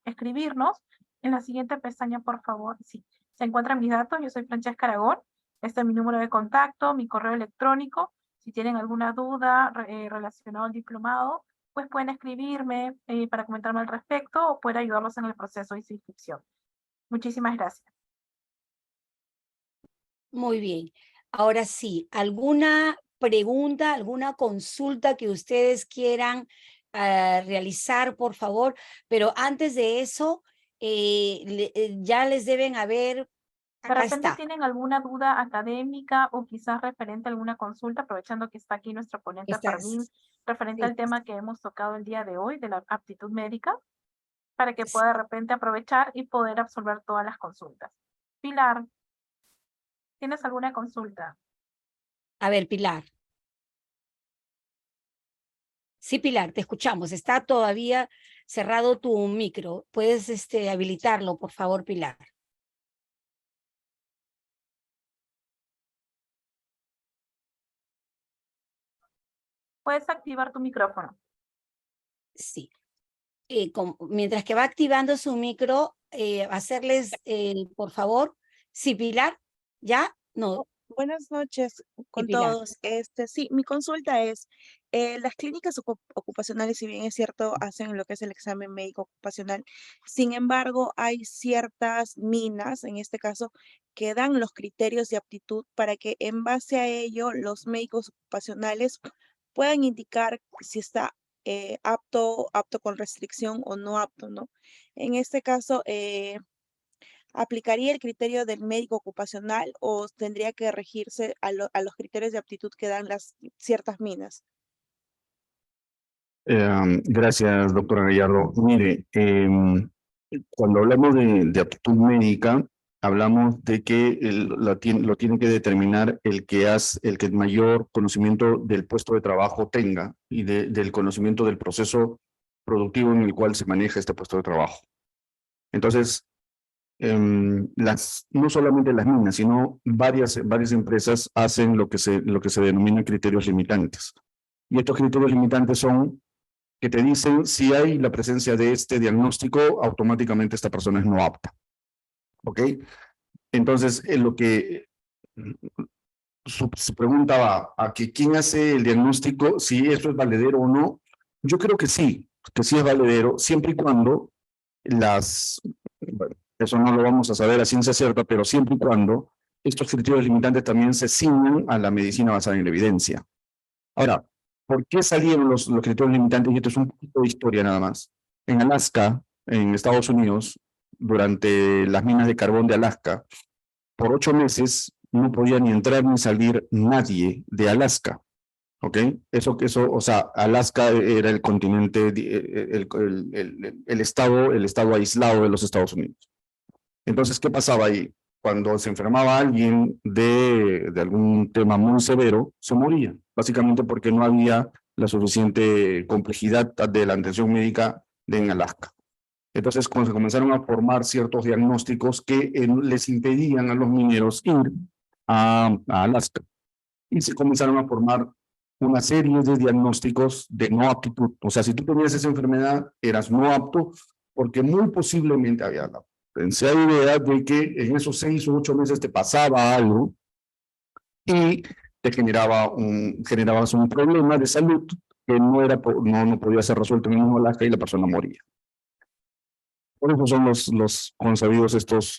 escribirnos. En la siguiente pestaña, por favor, sí, se encuentran mis datos. Yo soy Francesca Aragón. Este es mi número de contacto, mi correo electrónico. Si tienen alguna duda relacionada al diplomado, pues pueden escribirme para comentarme al respecto o poder ayudarlos en el proceso de inscripción. Muchísimas gracias. Muy bien. Ahora sí, ¿alguna pregunta, alguna consulta que ustedes quieran realizar, por favor? Pero antes de eso, ya les deben haber... De Acá repente está. tienen alguna duda académica o quizás referente a alguna consulta, aprovechando que está aquí nuestro ponente Fermín, referente al tema que hemos tocado el día de hoy, de la aptitud médica, para que pueda de repente aprovechar y poder absorber todas las consultas. Pilar, ¿tienes alguna consulta? A ver, Pilar. Sí, Pilar, te escuchamos. Está todavía cerrado tu micro. ¿Puedes habilitarlo, por favor, Pilar? Puedes activar tu micrófono. Sí. Mientras que va activando su micro, hacerles, por favor, sí, Pilar, ¿ya? No. Buenas noches con Pilar. todos. Sí, mi consulta es, las clínicas ocupacionales, si bien es cierto, hacen lo que es el examen médico ocupacional, sin embargo, hay ciertas minas, en este caso, que dan los criterios de aptitud para que en base a ello los médicos ocupacionales puedan indicar si está apto con restricción o no apto, ¿no? En este caso, ¿aplicaría el criterio del médico ocupacional o tendría que regirse a los criterios de aptitud que dan las ciertas minas? Gracias, doctora Gallardo. Mire, cuando hablamos de aptitud médica, hablamos de que lo tiene que determinar el que mayor conocimiento del puesto de trabajo tenga y del conocimiento del proceso productivo en el cual se maneja este puesto de trabajo. Entonces, no solamente las minas, sino varias empresas hacen lo que se denomina criterios limitantes. Y estos criterios limitantes son que te dicen si hay la presencia de este diagnóstico, automáticamente esta persona es no apta. ¿Ok? Entonces, lo que su pregunta va a que quién hace el diagnóstico, si eso es valedero o no. Yo creo que sí es valedero, siempre y cuando Eso no lo vamos a saber a ciencia cierta, pero siempre y cuando estos criterios limitantes también se ciñan a la medicina basada en la evidencia. Ahora, ¿por qué salieron los criterios limitantes? Y esto es un poquito de historia nada más. En Alaska, en Estados Unidos, durante las minas de carbón de Alaska, por 8 meses no podía ni entrar ni salir nadie de Alaska. ¿Ok? Eso, o sea, Alaska era el continente, el estado aislado de los Estados Unidos. Entonces, ¿qué pasaba ahí? Cuando se enfermaba alguien de algún tema muy severo, se moría, básicamente porque no había la suficiente complejidad de la atención médica en Alaska. Entonces, cuando se comenzaron a formar ciertos diagnósticos que les impedían a los mineros ir a Alaska. Y se comenzaron a formar una serie de diagnósticos de no aptitud. O sea, si tú tenías esa enfermedad, eras no apto porque muy posiblemente había la potencial idea de que en esos 6 o 8 meses te pasaba algo y te generabas un problema de salud que no podía ser resuelto en el mismo Alaska y la persona moría. Por eso son los consabidos estas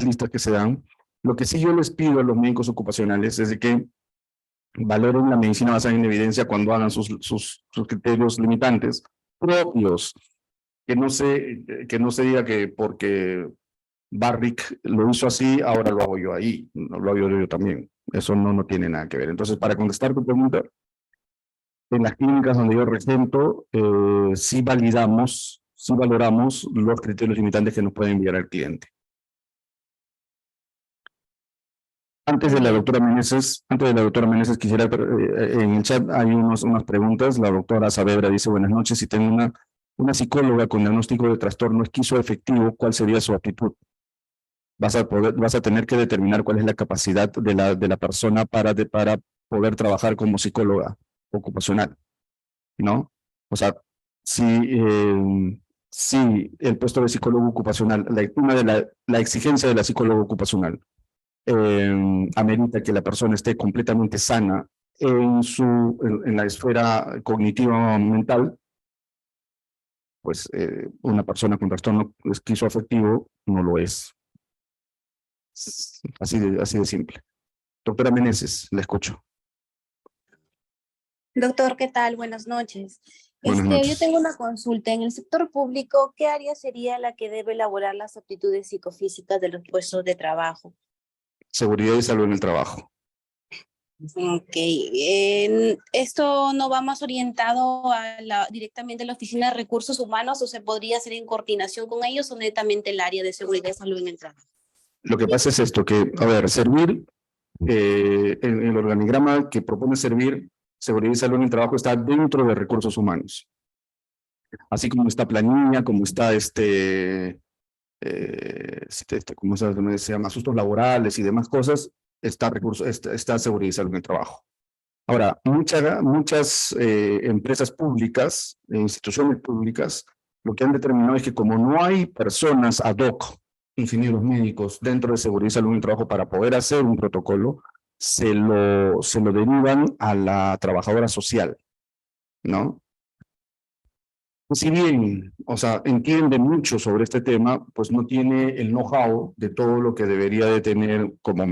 listas que se dan. Lo que sí yo les pido a los médicos ocupacionales es de que valoren la medicina basada en evidencia cuando hagan sus criterios limitantes propios, que no se diga que porque Barrick lo hizo así, ahora lo hago yo ahí, no lo hago yo también. Eso no tiene nada que ver. Entonces, para contestar tu pregunta, en las clínicas donde yo regento, sí valoramos los criterios limitantes que nos puede enviar el cliente. Antes de la doctora Meneses, quisiera, en el chat hay unas preguntas. La doctora Saavedra dice, buenas noches, si tengo una psicóloga con diagnóstico de trastorno esquizoafectivo, ¿cuál sería su actitud? Vas a tener que determinar cuál es la capacidad de la persona para poder trabajar como psicóloga ocupacional, ¿no? O sea, si el puesto de psicólogo ocupacional, una de la exigencia de la psicóloga ocupacional, amerita que la persona esté completamente sana en la esfera cognitiva mental, pues una persona con trastorno esquizoafectivo no lo es. Así de simple. Doctora Meneses, la escucho. Doctor, ¿qué tal? Buenas noches. Buenas Yo noches. tengo una consulta. En el sector público, ¿qué área sería la que debe elaborar las aptitudes psicofísicas de los puestos de trabajo? Seguridad y salud en el trabajo. Ok. ¿Esto no va más orientado directamente a la Oficina de Recursos Humanos o se podría hacer en coordinación con ellos o netamente el área de seguridad y salud en el trabajo? Lo que pasa es esto, que, a ver, servir, en el organigrama que propone servir, seguridad y salud en el trabajo está dentro de recursos humanos. Así como está planilla, como está como se llama, asuntos laborales y demás cosas, está seguridad y salud en el trabajo. Ahora, muchas empresas públicas, instituciones públicas, lo que han determinado es que como no hay personas ad hoc, ingenieros médicos, dentro de seguridad y salud en el trabajo para poder hacer un protocolo, se lo derivan a la trabajadora social, ¿no? Si bien, o sea, entiende mucho sobre este tema, pues no tiene el know-how de todo lo que debería de tener como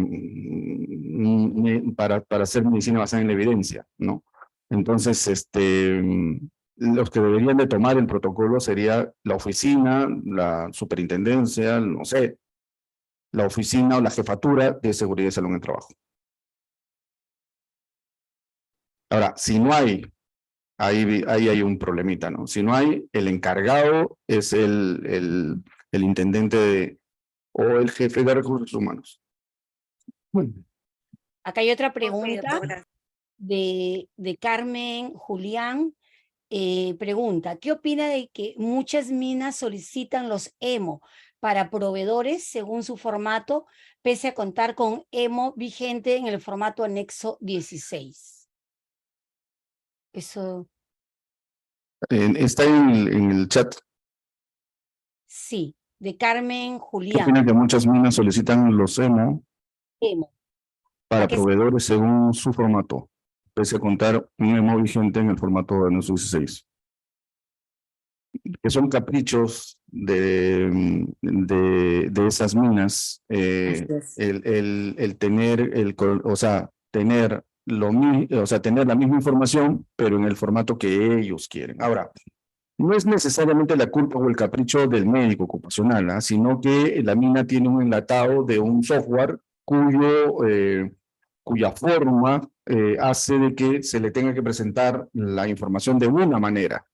para hacer medicina basada en la evidencia, ¿no? Entonces, los que deberían de tomar el protocolo sería la oficina, la superintendencia, no sé, la oficina o la jefatura de seguridad y salud en el trabajo. Ahora, si no hay, ahí hay un problemita, ¿no? Si no hay, el encargado es el intendente o el jefe de recursos humanos. Bueno. Acá hay otra pregunta de Carmen Julián. Pregunta, ¿qué opina de que muchas minas solicitan los EMO para proveedores según su formato, pese a contar con EMO vigente en el formato anexo 16? Eso. Está en el chat. Sí, de Carmen ¿Qué Julián. opina que muchas minas solicitan los EMO EMO. para proveedores según su formato, pese a contar un EMO vigente en el formato anexo 16? que son caprichos de esas minas, Así es. el tener, o sea, tener o sea, tener la misma información, pero en el formato que ellos quieren. Ahora, no es necesariamente la culpa o el capricho del médico ocupacional, ¿ah? Sino que la mina tiene un enlatado de un software cuya forma hace de que se le tenga que presentar la información de una manera,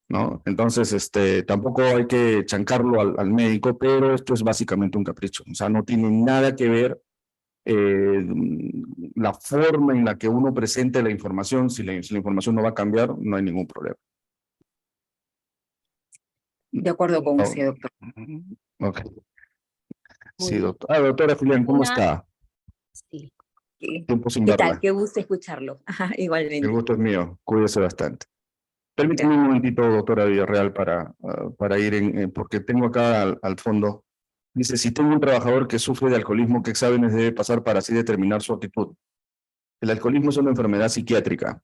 ¿no? Entonces, tampoco hay que chancarlo al médico, pero esto es básicamente un capricho. O sea, no tiene nada que ver la forma en la que uno presente la información. Si la información no va a cambiar, no hay ningún problema. De acuerdo con Oh, usted, doctor. ok. Sí, bien. doctor. Doctora Julián, ¿cómo Una- está? Sí. Tiempo sin ¿Qué tal? verla. Qué gusto escucharlo. Ajá, El igualmente. gusto es mío. Cuídese bastante. Permítame un momentito, doctora Villarreal, para ir porque tengo acá al fondo. Dice, si tengo un trabajador que sufre de alcoholismo, ¿qué exámenes debe pasar para así determinar su actitud? El alcoholismo es una enfermedad psiquiátrica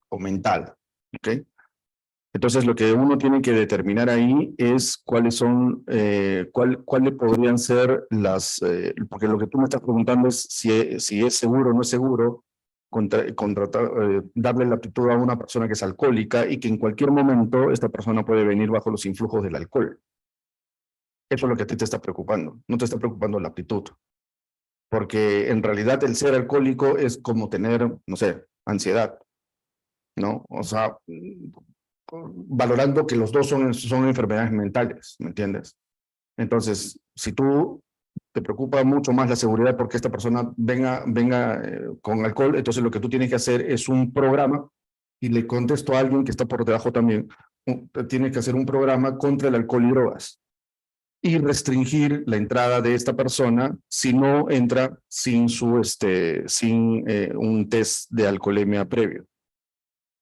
o mental, ¿ok? Entonces, lo que uno tiene que determinar ahí es cuáles podrían ser porque lo que tú me estás preguntando es si es seguro o no es seguro darle la aptitud a una persona que es alcohólica y que en cualquier momento esta persona puede venir bajo los influjos del alcohol. Eso es lo que a ti te está preocupando, no te está preocupando la aptitud. Porque en realidad el ser alcohólico es como tener, no sé, ansiedad, ¿no? O sea, valorando que los dos son enfermedades mentales, ¿me entiendes? Entonces, si tú te preocupa mucho más la seguridad porque esta persona venga con alcohol, entonces lo que tú tienes que hacer es un programa, y le contesto a alguien que está por debajo también, tiene que hacer un programa contra el alcohol y drogas y restringir la entrada de esta persona si no entra sin un test de alcoholemia previo.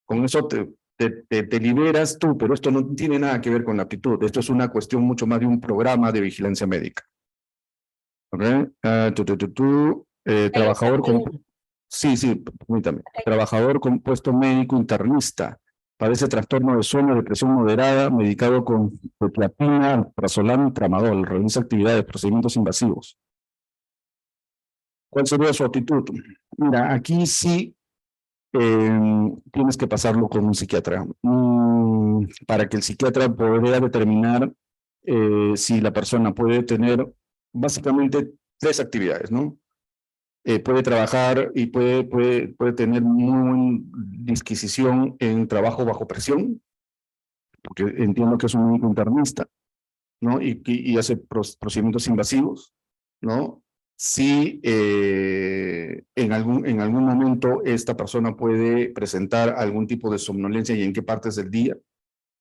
Con eso te liberas tú, pero esto no tiene nada que ver con la aptitud. Esto es una cuestión mucho más de un programa de vigilancia médica. ¿Ok? Trabajador con... Sí, permítame. Trabajador con puesto médico internista. Padece trastorno de sueño, depresión moderada, medicado con clozapina, alprazolam, tramadol. Realiza actividades, procedimientos invasivos. ¿Cuál sería su actitud? Mira, aquí sí tienes que pasarlo con un psiquiatra para que el psiquiatra pueda determinar si la persona puede tener básicamente 3 actividades, ¿no? Puede trabajar y puede tener muy buena disquisición en trabajo bajo presión, porque entiendo que es un médico internista, ¿no? Y hace procedimientos invasivos, ¿no? Si en algún momento esta persona puede presentar algún tipo de somnolencia y en qué partes del día,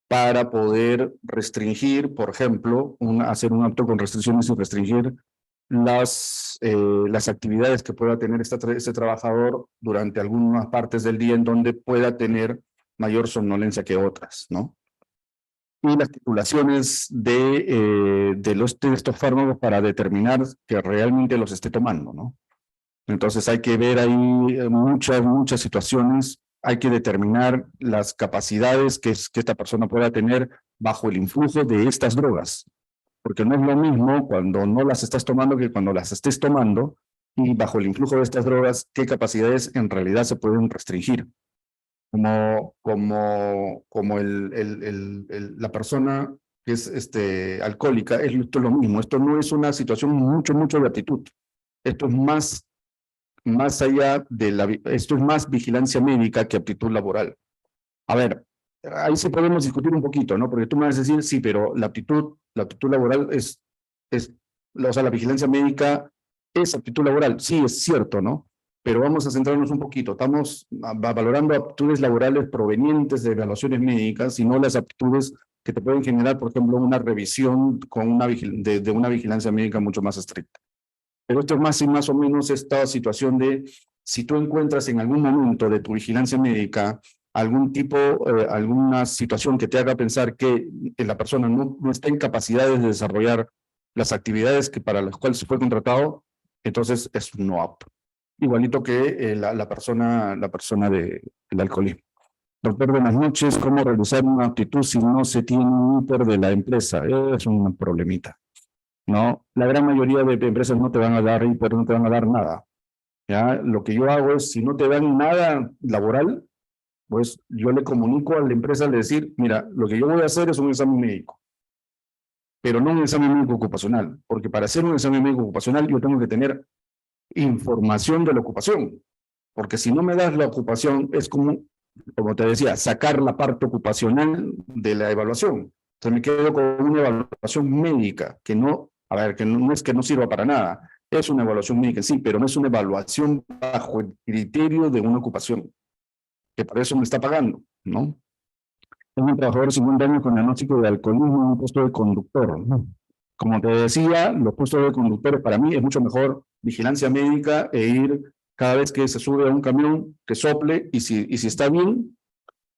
para poder restringir, por ejemplo, hacer un acto con restricciones y restringir las actividades que pueda tener este trabajador durante algunas partes del día en donde pueda tener mayor somnolencia que otras, ¿no? Y las titulaciones de estos fármacos para determinar que realmente los esté tomando, ¿no? Entonces hay que ver ahí muchas situaciones, hay que determinar las capacidades que esta persona pueda tener bajo el influjo de estas drogas, porque no es lo mismo cuando no las estás tomando que cuando las estés tomando, y bajo el influjo de estas drogas, qué capacidades en realidad se pueden restringir. Como la persona que es alcohólica, esto es lo mismo. Esto no es una situación mucho de actitud. Esto es más allá esto es más vigilancia médica que aptitud laboral. A ver, ahí sí podemos discutir un poquito, ¿no? Porque tú me vas a decir, sí, pero la aptitud laboral o sea, la vigilancia médica es aptitud laboral. Sí, es cierto, ¿no? Pero vamos a centrarnos un poquito. Estamos valorando aptitudes laborales provenientes de evaluaciones médicas y no las aptitudes que te pueden generar, por ejemplo, una revisión de una vigilancia médica mucho más estricta. Pero esto es más o menos esta situación de si tú encuentras en algún momento de tu vigilancia médica alguna situación que te haga pensar que la persona no está en capacidades de desarrollar las actividades para las cuales se fue contratado, entonces es no apto. Igualito que la persona del alcoholismo. Doctor, buenas noches. ¿Cómo realizar una aptitud si no se tiene un ITER de la empresa? Es un problemita, ¿no? La gran mayoría de empresas no te van a dar ITER, no te van a dar nada. ¿Ya? Lo que yo hago es, si no te dan nada laboral, pues yo le comunico a la empresa al decir, mira, lo que yo voy a hacer es un examen médico, pero no un examen médico ocupacional, porque para hacer un examen médico ocupacional yo tengo que tener información de la ocupación, porque si no me das la ocupación es como te decía, sacar la parte ocupacional de la evaluación. Entonces me quedo con una evaluación médica, que no, a ver, que no es que no sirva para nada, es una evaluación médica, sí, pero no es una evaluación bajo el criterio de una ocupación, que para eso me está pagando, ¿no? Tengo un trabajador de 50 años con diagnóstico de alcoholismo en un puesto de conductor, ¿no? Como te decía, los puestos de conductores para mí es mucho mejor vigilancia médica e ir cada vez que se sube a un camión, que sople, y si está bien,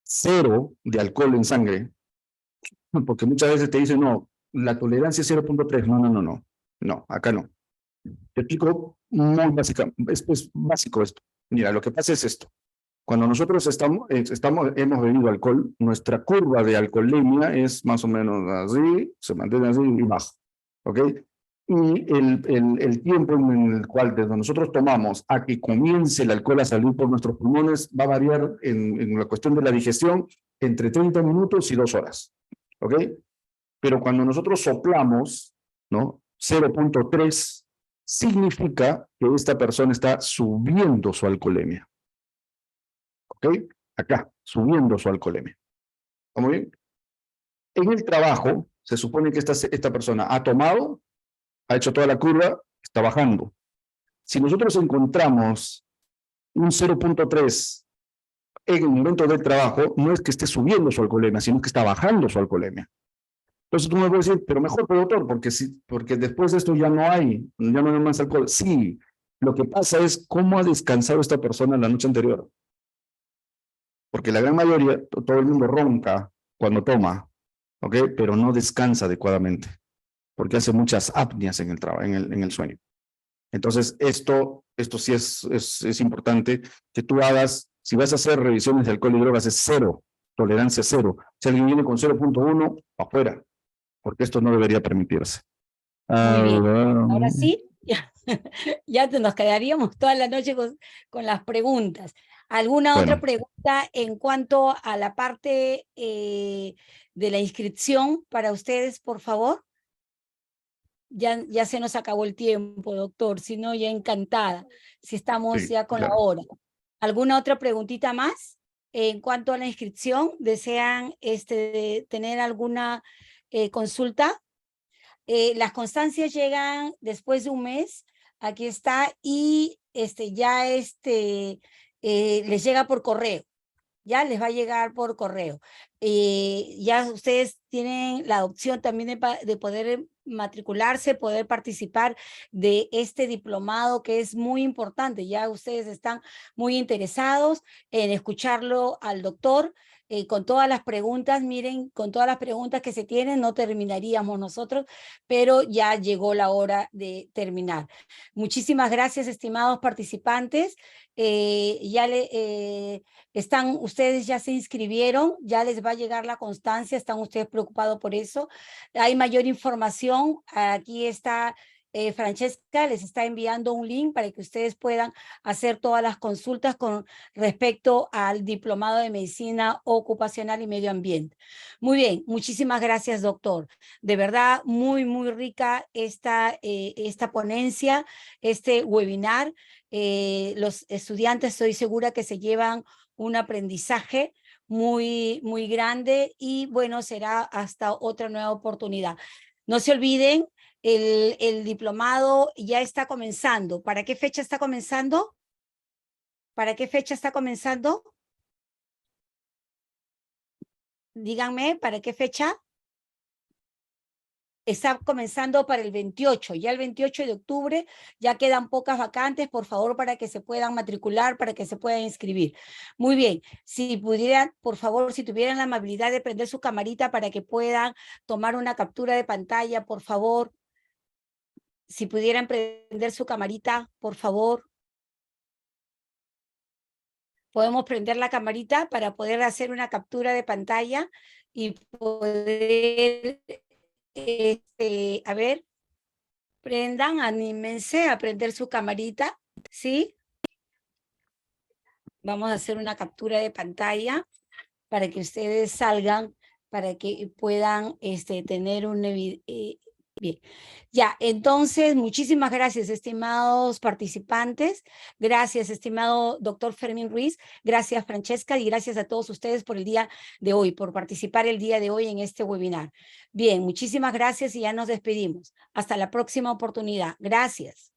0 de alcohol en sangre, porque muchas veces te dicen, no, la tolerancia es 0.3, no, acá no. Te explico muy básica, es básico esto. Mira, lo que pasa es esto. Cuando nosotros hemos bebido alcohol, nuestra curva de alcoholemia es más o menos así, se mantiene así y baja, ¿ok? Y el tiempo en el cual desde nosotros tomamos a que comience el alcohol a salir por nuestros pulmones va a variar en la cuestión de la digestión entre 30 minutos y 2 horas, ¿ok? Pero cuando nosotros soplamos, ¿no? 0.3 significa que esta persona está subiendo su alcoholemia. ¿Ok? Acá, subiendo su alcoholemia. ¿Estamos bien? En el trabajo, se supone que esta persona ha tomado, ha hecho toda la curva, está bajando. Si nosotros encontramos un 0.3 en el momento del trabajo, no es que esté subiendo su alcoholemia, sino que está bajando su alcoholemia. Entonces tú me puedes decir, pero mejor, doctor, porque después de esto ya no hay más alcohol. Sí, lo que pasa es cómo ha descansado esta persona la noche anterior. Porque la gran mayoría, todo el mundo ronca cuando toma, ¿ok? Pero no descansa adecuadamente, porque hace muchas apneas en el sueño. Entonces, esto sí es importante que tú hagas, si vas a hacer revisiones de alcohol y drogas, es 0, tolerancia 0. Si alguien viene con 0.1, afuera, porque esto no debería permitirse. Muy bien. Ahora sí, ya nos quedaríamos toda la noche con las preguntas. ¿Alguna otra pregunta en cuanto a la parte de la inscripción para ustedes, por favor? Ya se nos acabó el tiempo, doctor, si no, ya encantada, si estamos ya con la hora. ¿Alguna otra preguntita más? En cuanto a la inscripción, ¿desean tener alguna consulta? Las constancias llegan después de un mes, aquí está, y ya les llega por correo. Ya les va a llegar por correo. Ya ustedes tienen la opción también de poder matricularse, poder participar de este diplomado que es muy importante. Ya ustedes están muy interesados en escucharlo al doctor. Con todas las preguntas, miren, con todas las preguntas que se tienen, no terminaríamos nosotros, pero ya llegó la hora de terminar. Muchísimas gracias, estimados participantes. Ustedes ya se inscribieron, ya les va a llegar la constancia, están ustedes preocupados por eso. Hay mayor información, aquí está Francesca, les está enviando un link para que ustedes puedan hacer todas las consultas con respecto al diplomado de medicina ocupacional y medio ambiente. Muy bien, muchísimas gracias, doctor. De verdad, muy, muy rica esta ponencia, este webinar. Los estudiantes estoy segura que se llevan un aprendizaje muy, muy grande y bueno, será hasta otra nueva oportunidad. No se olviden, el diplomado ya está comenzando. ¿Para qué fecha está comenzando? ¿Para qué fecha está comenzando? Díganme, ¿para qué fecha? Está comenzando para el 28, ya el 28 de octubre, ya quedan pocas vacantes, por favor, para que se puedan matricular, para que se puedan inscribir. Muy bien, si pudieran, por favor, si tuvieran la amabilidad de prender su camarita para que puedan tomar una captura de pantalla, por favor. Si pudieran prender su camarita, por favor. Podemos prender la camarita para poder hacer una captura de pantalla y poder, a ver, prendan, anímense a prender su camarita, ¿sí? Vamos a hacer una captura de pantalla para que ustedes salgan, para que puedan tener un... bien, ya, entonces, muchísimas gracias, estimados participantes. Gracias, estimado doctor Fermín Ruiz. Gracias, Francesca, y gracias a todos ustedes por el día de hoy, por participar el día de hoy en este webinar. Bien, muchísimas gracias y ya nos despedimos. Hasta la próxima oportunidad. Gracias.